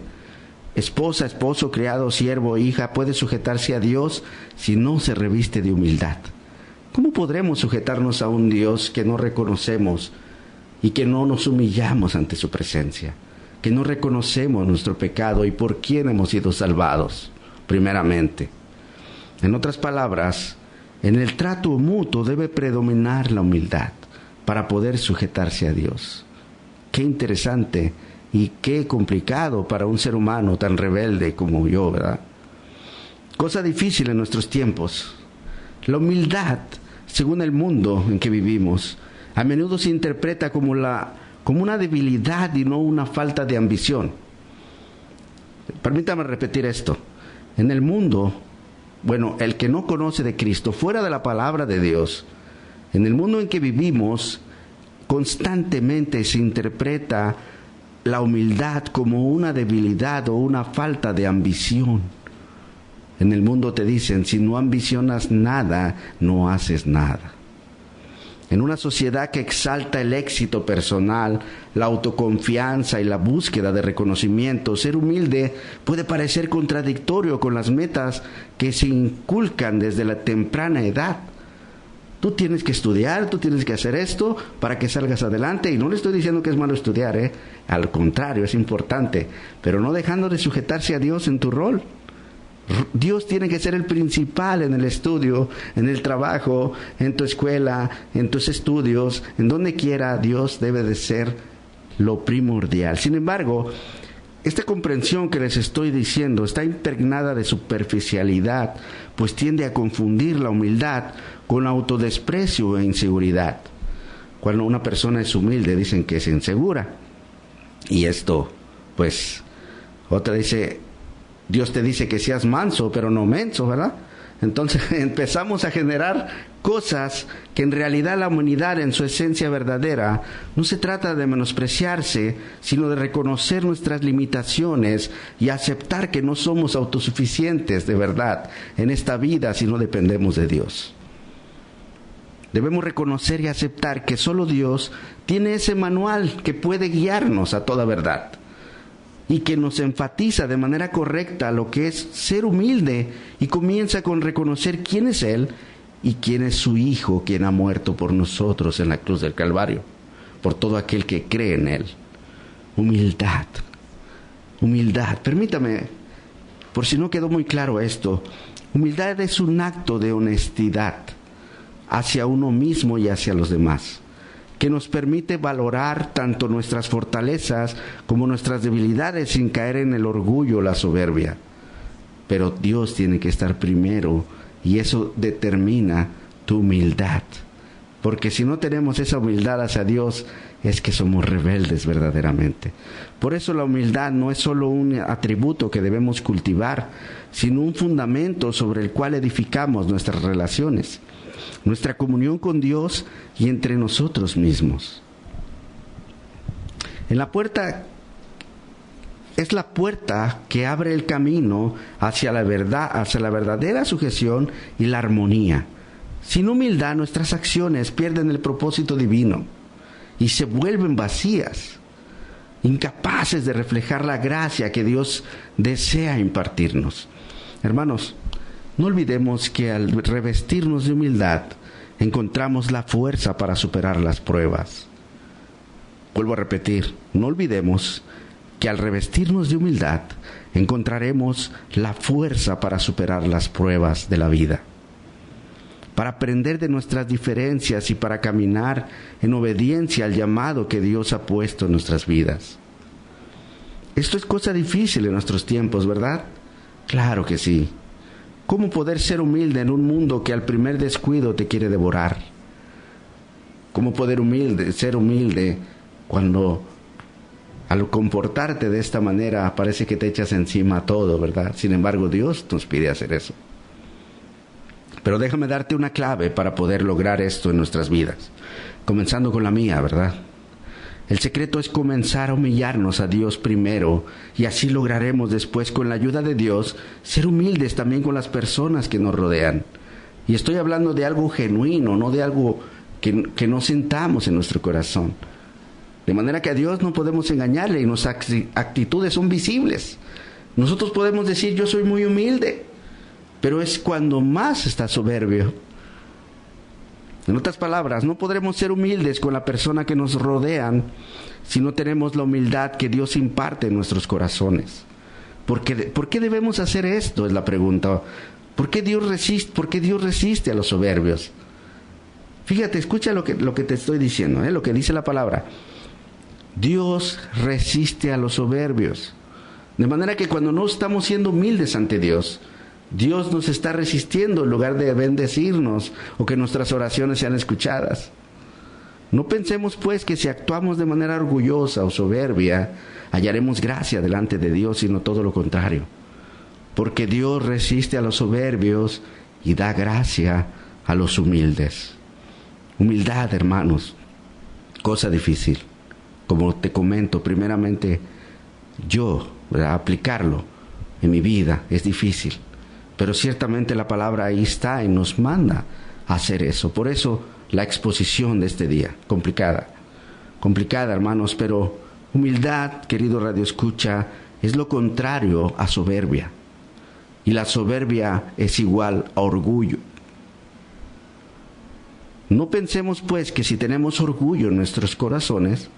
esposa, esposo, criado, siervo, hija, puede sujetarse a Dios si no se reviste de humildad. ¿Cómo podremos sujetarnos a un Dios que no reconocemos y que no nos humillamos ante su presencia? Que no reconocemos nuestro pecado y por quién hemos sido salvados, primeramente. En otras palabras, en el trato mutuo debe predominar la humildad para poder sujetarse a Dios. Qué interesante y qué complicado para un ser humano tan rebelde como yo, ¿verdad? Cosa difícil en nuestros tiempos. La humildad, según el mundo en que vivimos, a menudo se interpreta como una debilidad y no una falta de ambición. Permítame repetir esto. En el mundo, el que no conoce de Cristo, fuera de la palabra de Dios, en el mundo en que vivimos, constantemente se interpreta la humildad como una debilidad o una falta de ambición. En el mundo te dicen, si no ambicionas nada, no haces nada. En una sociedad que exalta el éxito personal, la autoconfianza y la búsqueda de reconocimiento, ser humilde puede parecer contradictorio con las metas que se inculcan desde la temprana edad. Tú tienes que estudiar, tú tienes que hacer esto para que salgas adelante. Y no le estoy diciendo que es malo estudiar, al contrario, es importante, pero no dejando de sujetarse a Dios en tu rol. Dios tiene que ser el principal en el estudio, en el trabajo, en tu escuela, en tus estudios, en donde quiera. Dios debe de ser lo primordial. Sin embargo, esta comprensión que les estoy diciendo está impregnada de superficialidad, pues tiende a confundir la humildad con autodesprecio e inseguridad. Cuando una persona es humilde, dicen que es insegura. Y esto, otra dice, Dios te dice que seas manso, pero no menso, ¿verdad? Entonces empezamos a generar cosas que en realidad la humanidad en su esencia verdadera no se trata de menospreciarse, sino de reconocer nuestras limitaciones y aceptar que no somos autosuficientes de verdad en esta vida si no dependemos de Dios. Debemos reconocer y aceptar que solo Dios tiene ese manual que puede guiarnos a toda verdad. y que nos enfatiza de manera correcta lo que es ser humilde, y comienza con reconocer quién es Él y quién es su Hijo, quien ha muerto por nosotros en la cruz del Calvario, por todo aquel que cree en Él. Humildad, humildad. Permítame, por si no quedó muy claro esto, humildad es un acto de honestidad hacia uno mismo y hacia los demás, que nos permite valorar tanto nuestras fortalezas como nuestras debilidades sin caer en el orgullo o la soberbia. Pero Dios tiene que estar primero, y eso determina tu humildad. Porque si no tenemos esa humildad hacia Dios, es que somos rebeldes verdaderamente. Por eso la humildad no es solo un atributo que debemos cultivar, sino un fundamento sobre el cual edificamos nuestras relaciones, nuestra comunión con Dios y entre nosotros mismos. Es la puerta que abre el camino hacia la verdad, hacia la verdadera sujeción y la armonía. Sin humildad, nuestras acciones pierden el propósito divino y se vuelven vacías, incapaces de reflejar la gracia que Dios desea impartirnos. Hermanos, no olvidemos que al revestirnos de humildad, encontramos la fuerza para superar las pruebas. Vuelvo a repetir, no olvidemos que al revestirnos de humildad, encontraremos la fuerza para superar las pruebas de la vida, para aprender de nuestras diferencias y para caminar en obediencia al llamado que Dios ha puesto en nuestras vidas. Esto es cosa difícil en nuestros tiempos, ¿verdad? Claro que sí. ¿Cómo poder ser humilde en un mundo que al primer descuido te quiere devorar? ¿Cómo poder ser humilde cuando al comportarte de esta manera parece que te echas encima todo, ¿verdad? Sin embargo, Dios nos pide hacer eso. Pero déjame darte una clave para poder lograr esto en nuestras vidas, comenzando con la mía, ¿verdad? El secreto es comenzar a humillarnos a Dios primero, y así lograremos después, con la ayuda de Dios, ser humildes también con las personas que nos rodean. Y estoy hablando de algo genuino, no de algo que no sintamos en nuestro corazón. De manera que a Dios no podemos engañarle y nuestras actitudes son visibles. Nosotros podemos decir, yo soy muy humilde, pero es cuando más está soberbio. En otras palabras, no podremos ser humildes con la persona que nos rodean si no tenemos la humildad que Dios imparte en nuestros corazones. ¿Por qué debemos hacer esto? Es la pregunta. ¿Por qué Dios resiste a los soberbios? Fíjate, escucha lo que te estoy diciendo, lo que dice la palabra. Dios resiste a los soberbios. De manera que cuando no estamos siendo humildes ante Dios, Dios nos está resistiendo en lugar de bendecirnos o que nuestras oraciones sean escuchadas. No pensemos pues que si actuamos de manera orgullosa o soberbia, hallaremos gracia delante de Dios, sino todo lo contrario. Porque Dios resiste a los soberbios y da gracia a los humildes. Humildad, hermanos, cosa difícil. Como te comento, primeramente, aplicarlo en mi vida es difícil. Pero ciertamente la palabra ahí está y nos manda a hacer eso. Por eso la exposición de este día, complicada, hermanos, pero humildad, querido Radio Escucha, es lo contrario a soberbia. Y la soberbia es igual a orgullo. No pensemos pues que si tenemos orgullo en nuestros corazones,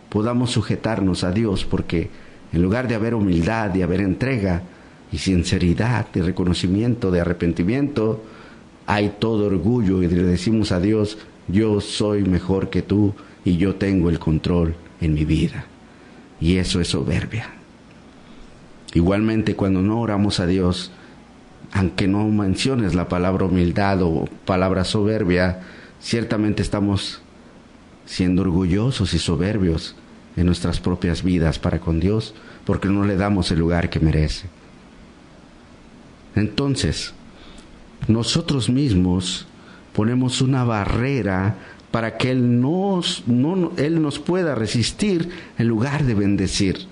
podamos sujetarnos a Dios, porque en lugar de haber humildad y haber entrega y sinceridad y reconocimiento de arrepentimiento, hay todo orgullo y le decimos a Dios, yo soy mejor que tú y yo tengo el control en mi vida. Y eso es soberbia. Igualmente, cuando no oramos a Dios, aunque no menciones la palabra humildad o palabra soberbia, ciertamente estamos siendo orgullosos y soberbios en nuestras propias vidas para con Dios, porque no le damos el lugar que merece. Entonces, nosotros mismos ponemos una barrera para que Él nos pueda resistir en lugar de bendecir,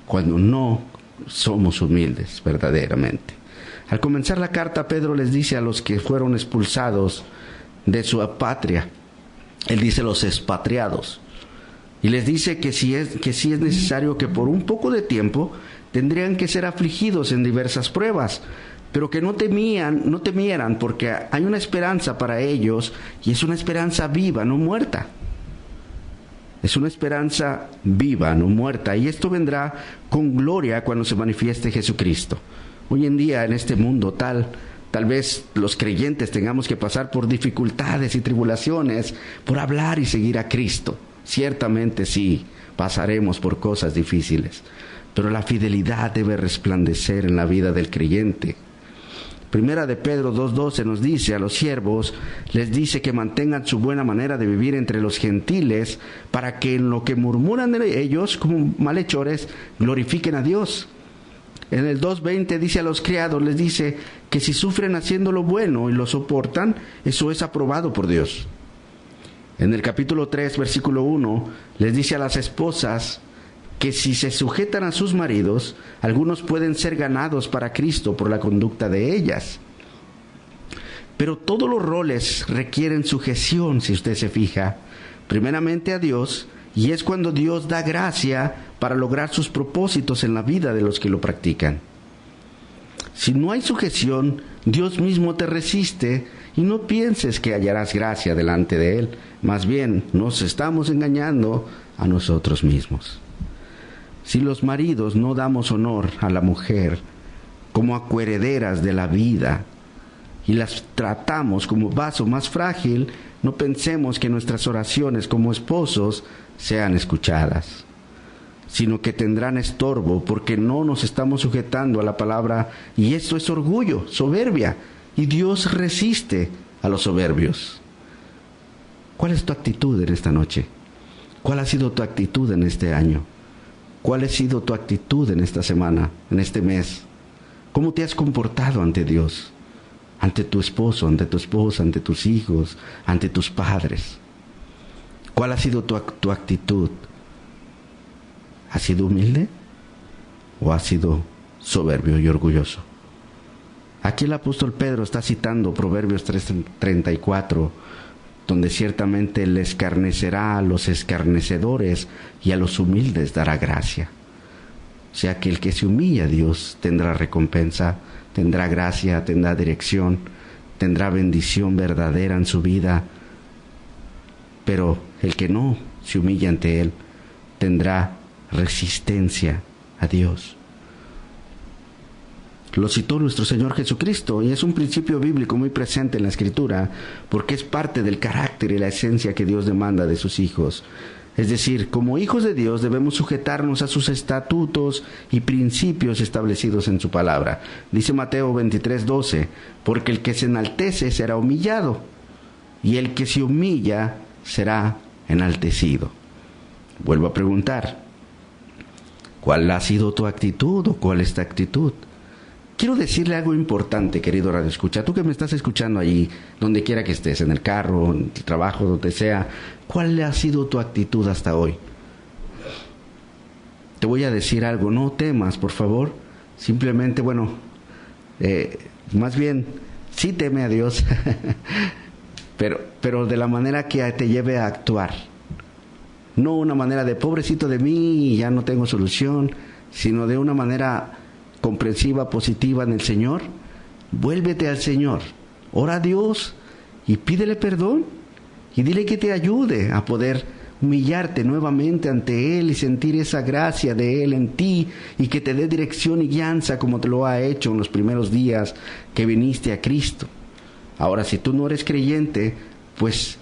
cuando no somos humildes verdaderamente. Al comenzar la carta, Pedro les dice a los que fueron expulsados de su patria, él dice los expatriados. Y les dice que sí es necesario que por un poco de tiempo tendrían que ser afligidos en diversas pruebas, pero que no temieran, porque hay una esperanza para ellos, y es una esperanza viva, no muerta. Es una esperanza viva, no muerta, y esto vendrá con gloria cuando se manifieste Jesucristo. Hoy en día, en este mundo tal vez los creyentes tengamos que pasar por dificultades y tribulaciones por hablar y seguir a Cristo. Ciertamente sí, pasaremos por cosas difíciles, pero la fidelidad debe resplandecer en la vida del creyente. Primera de Pedro 2:12 nos dice: a los siervos les dice que mantengan su buena manera de vivir entre los gentiles, para que en lo que murmuran de ellos como malhechores glorifiquen a Dios. En el 2:20 dice a los criados, les dice que si sufren haciendo lo bueno y lo soportan, eso es aprobado por Dios. En el capítulo 3, versículo 1, les dice a las esposas que si se sujetan a sus maridos, algunos pueden ser ganados para Cristo por la conducta de ellas. Pero todos los roles requieren sujeción, si usted se fija, primeramente a Dios, y es cuando Dios da gracia para lograr sus propósitos en la vida de los que lo practican. Si no hay sujeción, Dios mismo te resiste, y no pienses que hallarás gracia delante de Él. Más bien, nos estamos engañando a nosotros mismos. Si los maridos no damos honor a la mujer como a coherederas de la vida y las tratamos como vaso más frágil, no pensemos que nuestras oraciones como esposos sean escuchadas, sino que tendrán estorbo porque no nos estamos sujetando a la palabra, y esto es orgullo, soberbia, y Dios resiste a los soberbios. ¿Cuál es tu actitud en esta noche? ¿Cuál ha sido tu actitud en este año? ¿Cuál ha sido tu actitud en esta semana, en este mes? ¿Cómo te has comportado ante Dios? Ante tu esposo, ante tu esposa, ante tus hijos, ante tus padres. ¿Cuál ha sido tu actitud? ¿Has sido humilde o has sido soberbio y orgulloso? Aquí el apóstol Pedro está citando Proverbios 3:34, donde ciertamente Él escarnecerá a los escarnecedores y a los humildes dará gracia. O sea que el que se humilla a Dios tendrá recompensa, tendrá gracia, tendrá dirección, tendrá bendición verdadera en su vida. Pero el que no se humilla ante Él tendrá resistencia a Dios. Lo citó nuestro Señor Jesucristo, y es un principio bíblico muy presente en la Escritura, porque es parte del carácter y la esencia que Dios demanda de sus hijos. Es decir, como hijos de Dios debemos sujetarnos a sus estatutos y principios establecidos en su palabra. Dice Mateo 23:12, porque el que se enaltece será humillado, y el que se humilla será enaltecido. Vuelvo a preguntar, ¿cuál ha sido tu actitud o cuál es tu actitud? Quiero decirle algo importante, querido radioescucha, tú que me estás escuchando allí, donde quiera que estés, en el carro, en el trabajo, donde sea, ¿cuál ha sido tu actitud hasta hoy? Te voy a decir algo, no temas, por favor, simplemente, más bien, sí teme a Dios, pero de la manera que te lleve a actuar, no una manera de pobrecito de mí, ya no tengo solución, sino de una manera comprensiva, positiva en el Señor. Vuélvete al Señor, ora a Dios y pídele perdón y dile que te ayude a poder humillarte nuevamente ante Él y sentir esa gracia de Él en ti, y que te dé dirección y guianza como te lo ha hecho en los primeros días que viniste a Cristo. Ahora, si tú no eres creyente, pues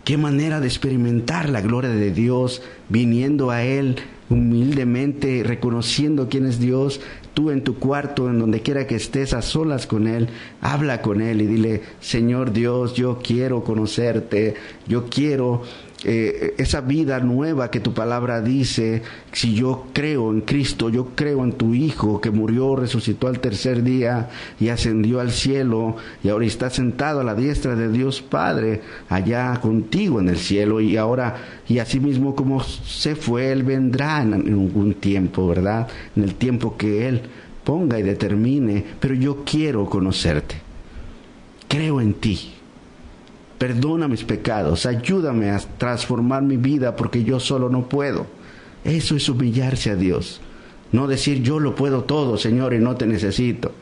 qué manera de experimentar la gloria de Dios viniendo a Él humildemente, reconociendo quién es Dios. Tú en tu cuarto, en donde quiera que estés, a solas con Él, habla con Él y dile: Señor Dios, yo quiero conocerte, yo quiero esa vida nueva que tu palabra dice. Si yo creo en Cristo, yo creo en tu Hijo que murió, resucitó al tercer día y ascendió al cielo, y ahora está sentado a la diestra de Dios Padre, allá contigo en el cielo, y ahora, y así mismo como se fue, Él vendrá en algún tiempo, ¿verdad? En el tiempo que Él ponga y determine, pero yo quiero conocerte. Creo en ti. perdona mis pecados, ayúdame a transformar mi vida porque yo solo no puedo. Eso es humillarse a Dios. No decir yo lo puedo todo, Señor, y no te necesito.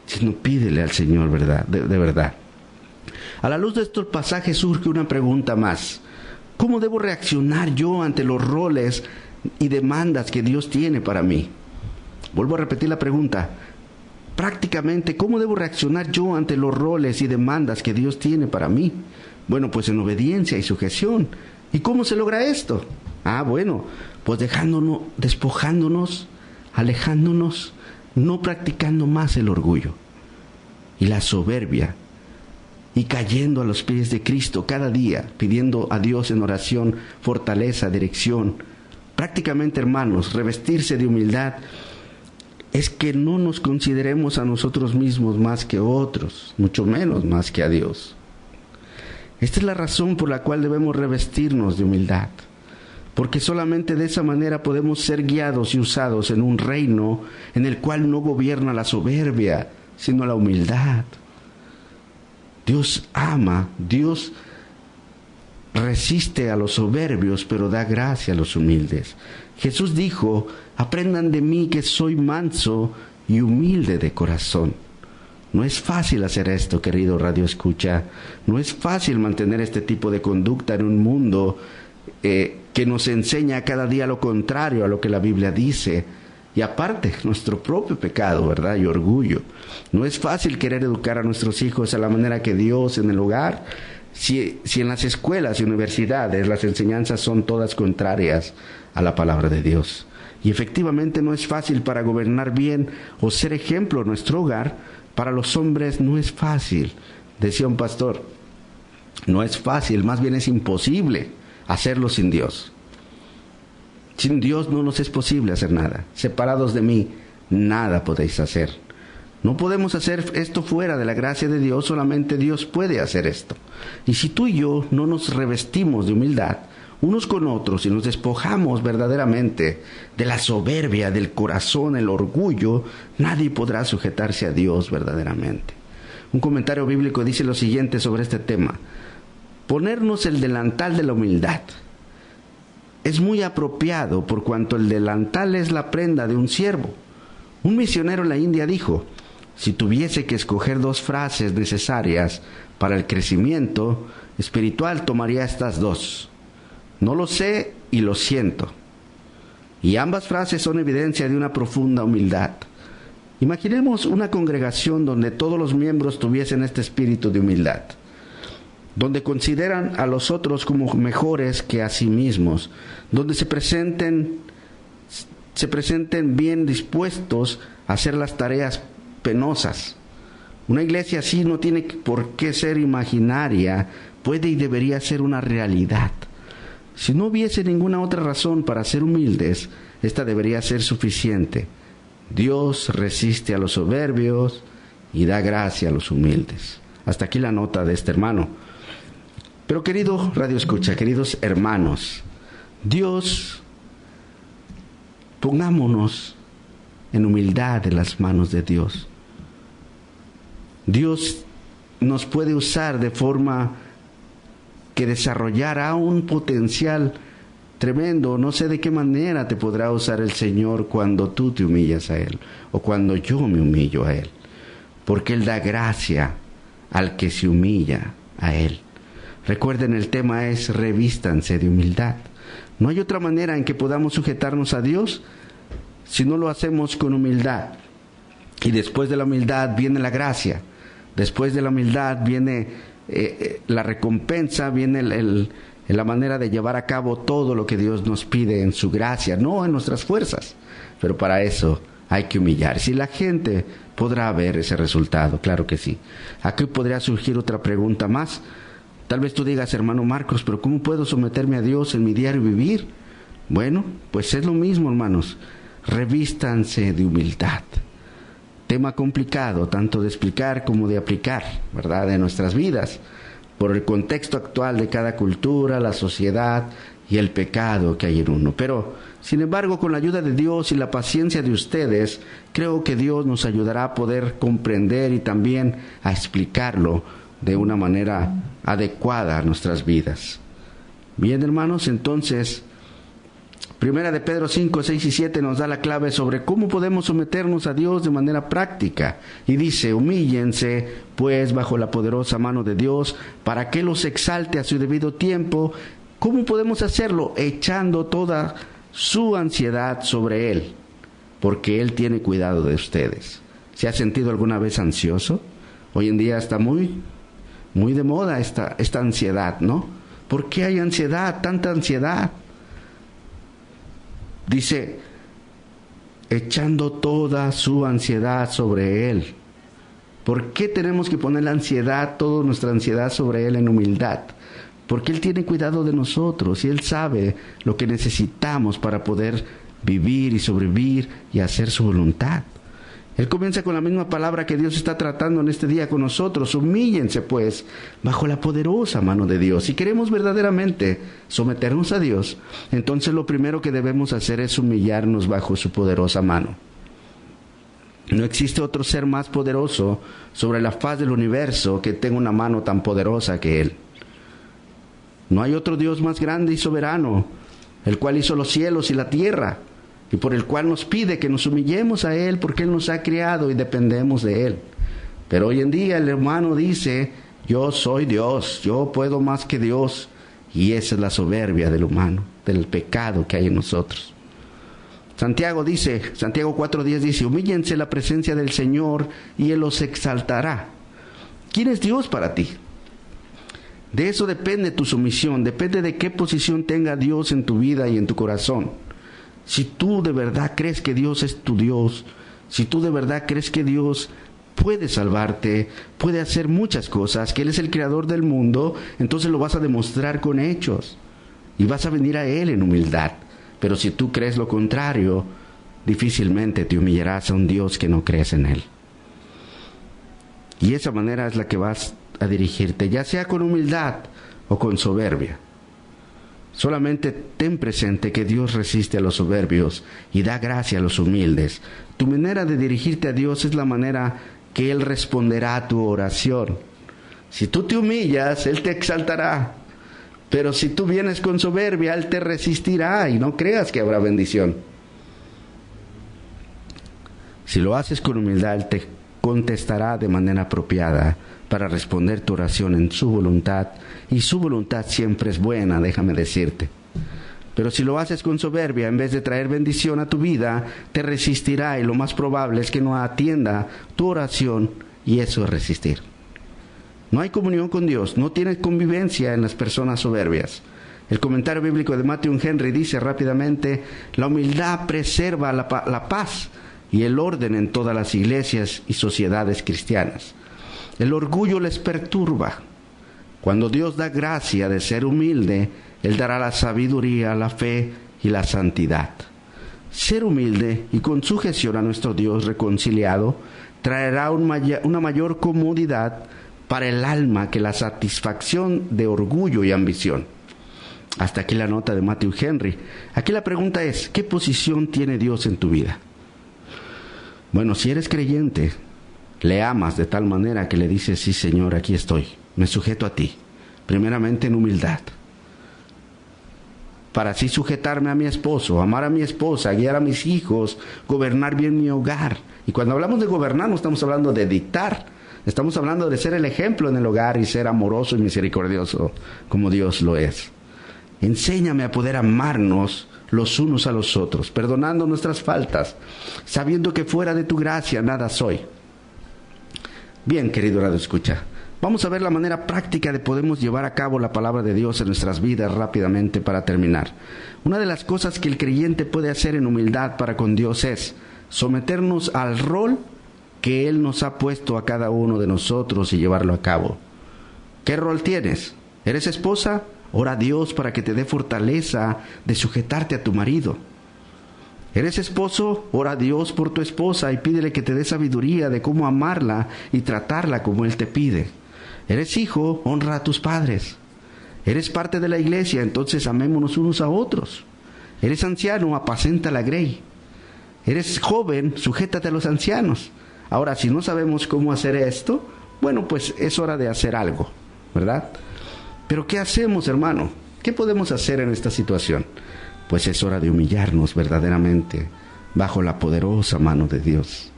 Sino pídele al Señor, ¿verdad? De verdad. A la luz de estos pasajes surge una pregunta más. ¿Cómo debo reaccionar yo ante los roles y demandas que Dios tiene para mí? Vuelvo a repetir la pregunta. Prácticamente, ¿cómo debo reaccionar yo ante los roles y demandas que Dios tiene para mí? Bueno, pues en obediencia y sujeción. ¿Y cómo se logra esto? Bueno, pues despojándonos, alejándonos, no practicando más el orgullo y la soberbia, y cayendo a los pies de Cristo cada día, pidiendo a Dios en oración fortaleza, dirección. Prácticamente, hermanos, revestirse de humildad es que no nos consideremos a nosotros mismos más que otros, mucho menos más que a Dios. Esta es la razón por la cual debemos revestirnos de humildad, porque solamente de esa manera podemos ser guiados y usados en un reino en el cual no gobierna la soberbia, sino la humildad. Dios ama, Dios resiste a los soberbios, pero da gracia a los humildes. Jesús dijo, aprendan de mí que soy manso y humilde de corazón. No es fácil hacer esto, querido Radio Escucha. No es fácil mantener este tipo de conducta en un mundo que nos enseña cada día lo contrario a lo que la Biblia dice. Y aparte, nuestro propio pecado, ¿verdad? Y orgullo. No es fácil querer educar a nuestros hijos a la manera que Dios en el hogar. Si en las escuelas y universidades las enseñanzas son todas contrarias a la palabra de Dios. Y efectivamente no es fácil para gobernar bien o ser ejemplo en nuestro hogar. Para los hombres no es fácil, decía un pastor. No es fácil, más bien es imposible hacerlo sin Dios. Sin Dios no nos es posible hacer nada. Separados de mí, nada podéis hacer. No podemos hacer esto fuera de la gracia de Dios, solamente Dios puede hacer esto. Y si tú y yo no nos revestimos de humildad, unos con otros, y nos despojamos verdaderamente de la soberbia, del corazón, el orgullo, nadie podrá sujetarse a Dios verdaderamente. Un comentario bíblico dice lo siguiente sobre este tema. Ponernos el delantal de la humildad es muy apropiado por cuanto el delantal es la prenda de un siervo. Un misionero en la India dijo, si tuviese que escoger dos frases necesarias para el crecimiento espiritual, tomaría estas dos. No lo sé y lo siento. Y ambas frases son evidencia de una profunda humildad. Imaginemos una congregación donde todos los miembros tuviesen este espíritu de humildad, donde consideran a los otros como mejores que a sí mismos, donde se presenten bien dispuestos a hacer las tareas penosas. Una iglesia así no tiene por qué ser imaginaria, puede y debería ser una realidad. Si no hubiese ninguna otra razón para ser humildes, esta debería ser suficiente. Dios resiste a los soberbios y da gracia a los humildes. Hasta aquí la nota de este hermano. Pero querido Radio Escucha, queridos hermanos, Dios, pongámonos en humildad en las manos de Dios. Dios nos puede usar de forma que desarrollará un potencial tremendo. No sé de qué manera te podrá usar el Señor cuando tú te humillas a Él o cuando yo me humillo a Él, porque Él da gracia al que se humilla a Él. Recuerden, el tema es revístanse de humildad. No hay otra manera en que podamos sujetarnos a Dios si no lo hacemos con humildad. Y después de la humildad viene la gracia. Después de la humildad viene la recompensa, viene la manera de llevar a cabo todo lo que Dios nos pide en su gracia, no en nuestras fuerzas. Pero para eso hay que humillarse. Y la gente podrá ver ese resultado, claro que sí. Aquí podría surgir otra pregunta más. Tal vez tú digas, hermano Marcos, pero ¿cómo puedo someterme a Dios en mi diario vivir? Bueno, pues es lo mismo, hermanos. Revístanse de humildad. Tema complicado, tanto de explicar como de aplicar, ¿verdad?, de nuestras vidas, por el contexto actual de cada cultura, la sociedad y el pecado que hay en uno. Pero, sin embargo, con la ayuda de Dios y la paciencia de ustedes, creo que Dios nos ayudará a poder comprender y también a explicarlo de una manera adecuada a nuestras vidas. Bien, hermanos, entonces, Primera de Pedro 5, 6 y 7 nos da la clave sobre cómo podemos someternos a Dios de manera práctica. Y dice, humíllense pues bajo la poderosa mano de Dios para que los exalte a su debido tiempo. ¿Cómo podemos hacerlo? Echando toda su ansiedad sobre Él, porque Él tiene cuidado de ustedes. ¿Se ha sentido alguna vez ansioso? Hoy en día está muy de moda esta ansiedad, ¿no? ¿Por qué hay ansiedad, tanta ansiedad? Dice, echando toda su ansiedad sobre Él. ¿Por qué tenemos que poner la ansiedad, toda nuestra ansiedad sobre Él en humildad? Porque Él tiene cuidado de nosotros y Él sabe lo que necesitamos para poder vivir y sobrevivir y hacer su voluntad. Él comienza con la misma palabra que Dios está tratando en este día con nosotros. Humíllense pues bajo la poderosa mano de Dios. Si queremos verdaderamente someternos a Dios, entonces lo primero que debemos hacer es humillarnos bajo su poderosa mano. No existe otro ser más poderoso sobre la faz del universo que tenga una mano tan poderosa que Él. No hay otro Dios más grande y soberano, el cual hizo los cielos y la tierra, y por el cual nos pide que nos humillemos a Él porque Él nos ha creado y dependemos de Él. Pero hoy en día el hermano dice, yo soy Dios, yo puedo más que Dios, y esa es la soberbia del humano, del pecado que hay en nosotros. Santiago 4:10 dice, humíllense en la presencia del Señor y Él los exaltará. ¿Quién es Dios para ti? De eso depende tu sumisión, depende de qué posición tenga Dios en tu vida y en tu corazón. Si tú de verdad crees que Dios es tu Dios, si tú de verdad crees que Dios puede salvarte, puede hacer muchas cosas, que Él es el creador del mundo, entonces lo vas a demostrar con hechos y vas a venir a Él en humildad. Pero si tú crees lo contrario, difícilmente te humillarás a un Dios que no crees en Él. Y esa manera es la que vas a dirigirte, ya sea con humildad o con soberbia. Solamente ten presente que Dios resiste a los soberbios y da gracia a los humildes. Tu manera de dirigirte a Dios es la manera que Él responderá a tu oración. Si tú te humillas, Él te exaltará. Pero si tú vienes con soberbia, Él te resistirá y no creas que habrá bendición. Si lo haces con humildad, Él te contestará de manera apropiada para responder tu oración en su voluntad, y su voluntad siempre es buena, déjame decirte. Pero si lo haces con soberbia, en vez de traer bendición a tu vida, te resistirá, y lo más probable es que no atienda tu oración, y eso es resistir. No hay comunión con Dios, no tienes convivencia en las personas soberbias. El comentario bíblico de Matthew Henry dice rápidamente, la humildad preserva la paz y el orden en todas las iglesias y sociedades cristianas. El orgullo les perturba. Cuando Dios da gracia de ser humilde, Él dará la sabiduría, la fe y la santidad. Ser humilde y con sujeción a nuestro Dios reconciliado traerá una mayor comodidad para el alma que la satisfacción de orgullo y ambición. Hasta aquí la nota de Matthew Henry. Aquí la pregunta es, ¿qué posición tiene Dios en tu vida? Bueno, si eres creyente, le amas de tal manera que le dices, sí Señor, aquí estoy, me sujeto a ti, primeramente en humildad, para así sujetarme a mi esposo, amar a mi esposa, guiar a mis hijos, gobernar bien mi hogar. Y cuando hablamos de gobernar no estamos hablando de dictar, estamos hablando de ser el ejemplo en el hogar y ser amoroso y misericordioso como Dios lo es. Enséñame a poder amarnos los unos a los otros, perdonando nuestras faltas, sabiendo que fuera de tu gracia nada soy. Bien, querido radio escucha, vamos a ver la manera práctica de podemos llevar a cabo la palabra de Dios en nuestras vidas rápidamente para terminar. Una de las cosas que el creyente puede hacer en humildad para con Dios es someternos al rol que Él nos ha puesto a cada uno de nosotros y llevarlo a cabo. ¿Qué rol tienes? ¿Eres esposa? Ora a Dios para que te dé fortaleza de sujetarte a tu marido. ¿Eres esposo? Ora a Dios por tu esposa y pídele que te dé sabiduría de cómo amarla y tratarla como Él te pide. ¿Eres hijo? Honra a tus padres. ¿Eres parte de la iglesia? Entonces amémonos unos a otros. ¿Eres anciano? Apacenta la grey. ¿Eres joven? Sujétate a los ancianos. Ahora, si no sabemos cómo hacer esto, bueno, pues es hora de hacer algo, ¿verdad? Pero ¿qué hacemos, hermano? ¿Qué podemos hacer en esta situación? Pues es hora de humillarnos verdaderamente bajo la poderosa mano de Dios.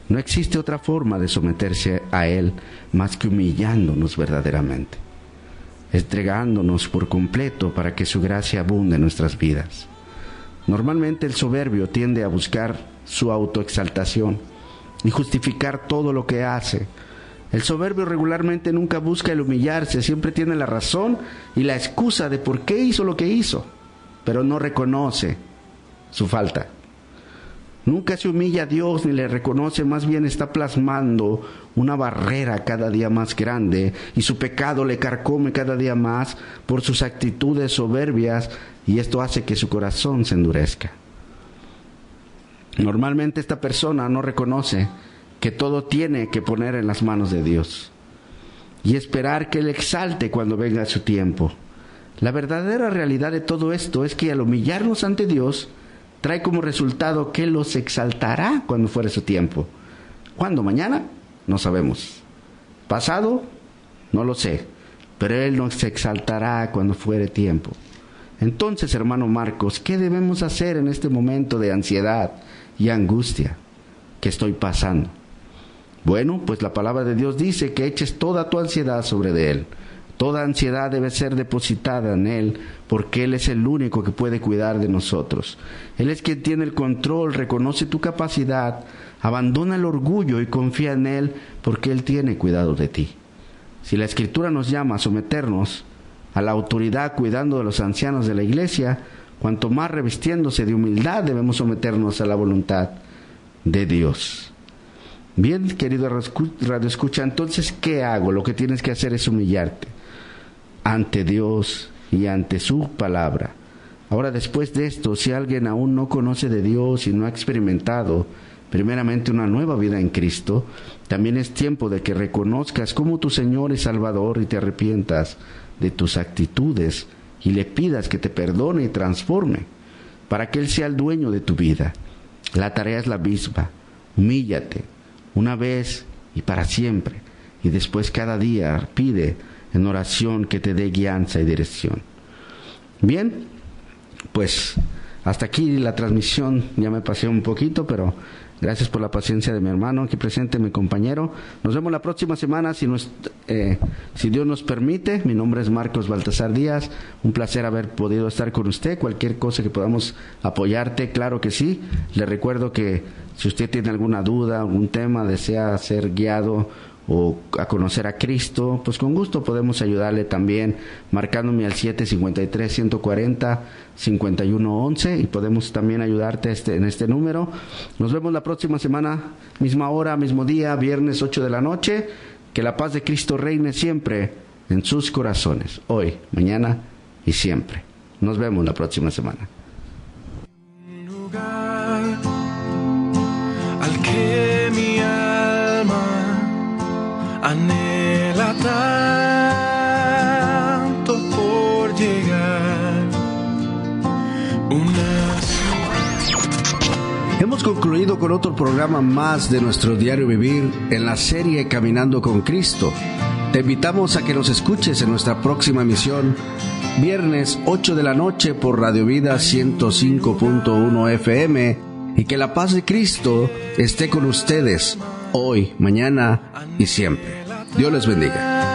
No existe otra forma de someterse a Él más que humillándonos verdaderamente, entregándonos por completo para que su gracia abunde en nuestras vidas. Normalmente el soberbio tiende a buscar su autoexaltación y justificar todo lo que hace. El soberbio regularmente nunca busca el humillarse, siempre tiene la razón y la excusa de por qué hizo lo que hizo, pero no reconoce su falta. Nunca se humilla a Dios ni le reconoce, más bien está plasmando una barrera cada día más grande y su pecado le carcome cada día más por sus actitudes soberbias, y esto hace que su corazón se endurezca. Normalmente esta persona no reconoce que todo tiene que poner en las manos de Dios y esperar que Él exalte cuando venga su tiempo. La verdadera realidad de todo esto es que al humillarnos ante Dios, trae como resultado que Él los exaltará cuando fuere su tiempo. ¿Cuándo? ¿Mañana? No sabemos. ¿Pasado? No lo sé. Pero Él nos exaltará cuando fuere tiempo. Entonces, hermano Marcos, ¿qué debemos hacer en este momento de ansiedad y angustia que estoy pasando? Bueno, pues la palabra de Dios dice que eches toda tu ansiedad sobre de Él. Toda ansiedad debe ser depositada en Él, porque Él es el único que puede cuidar de nosotros. Él es quien tiene el control, reconoce tu capacidad, abandona el orgullo y confía en Él, porque Él tiene cuidado de ti. Si la Escritura nos llama a someternos a la autoridad cuidando de los ancianos de la iglesia, cuanto más revistiéndose de humildad debemos someternos a la voluntad de Dios. Bien, querido Radio Escucha, entonces, ¿qué hago? Lo que tienes que hacer es humillarte ante Dios y ante su palabra. Ahora, después de esto, si alguien aún no conoce de Dios y no ha experimentado primeramente una nueva vida en Cristo, también es tiempo de que reconozcas como tu Señor y Salvador y te arrepientas de tus actitudes y le pidas que te perdone y transforme para que Él sea el dueño de tu vida. La tarea es la misma: humíllate una vez y para siempre, y después cada día pide en oración que te dé guianza y dirección. Bien, pues hasta aquí la transmisión, ya me pasé un poquito, pero gracias por la paciencia de mi hermano aquí presente, mi compañero. Nos vemos la próxima semana, si Dios nos permite. Mi nombre es Marcos Baltasar Díaz, un placer haber podido estar con usted. Cualquier cosa que podamos apoyarte, claro que sí. Le recuerdo que si usted tiene alguna duda, algún tema, desea ser guiado o a conocer a Cristo, pues con gusto podemos ayudarle también, marcándome al 753-140-5111, y podemos también ayudarte en este número. Nos vemos la próxima semana, misma hora, mismo día, viernes 8 de la noche. Que la paz de Cristo reine siempre en sus corazones, hoy, mañana y siempre. Nos vemos la próxima semana. Al que mi alma anhela tanto por llegar. Hemos concluido con otro programa más de nuestro diario vivir en la serie Caminando con Cristo. Te invitamos a que nos escuches en nuestra próxima emisión, viernes 8 de la noche por Radio Vida 105.1 FM, y que la paz de Cristo esté con ustedes hoy, mañana y siempre. Dios les bendiga.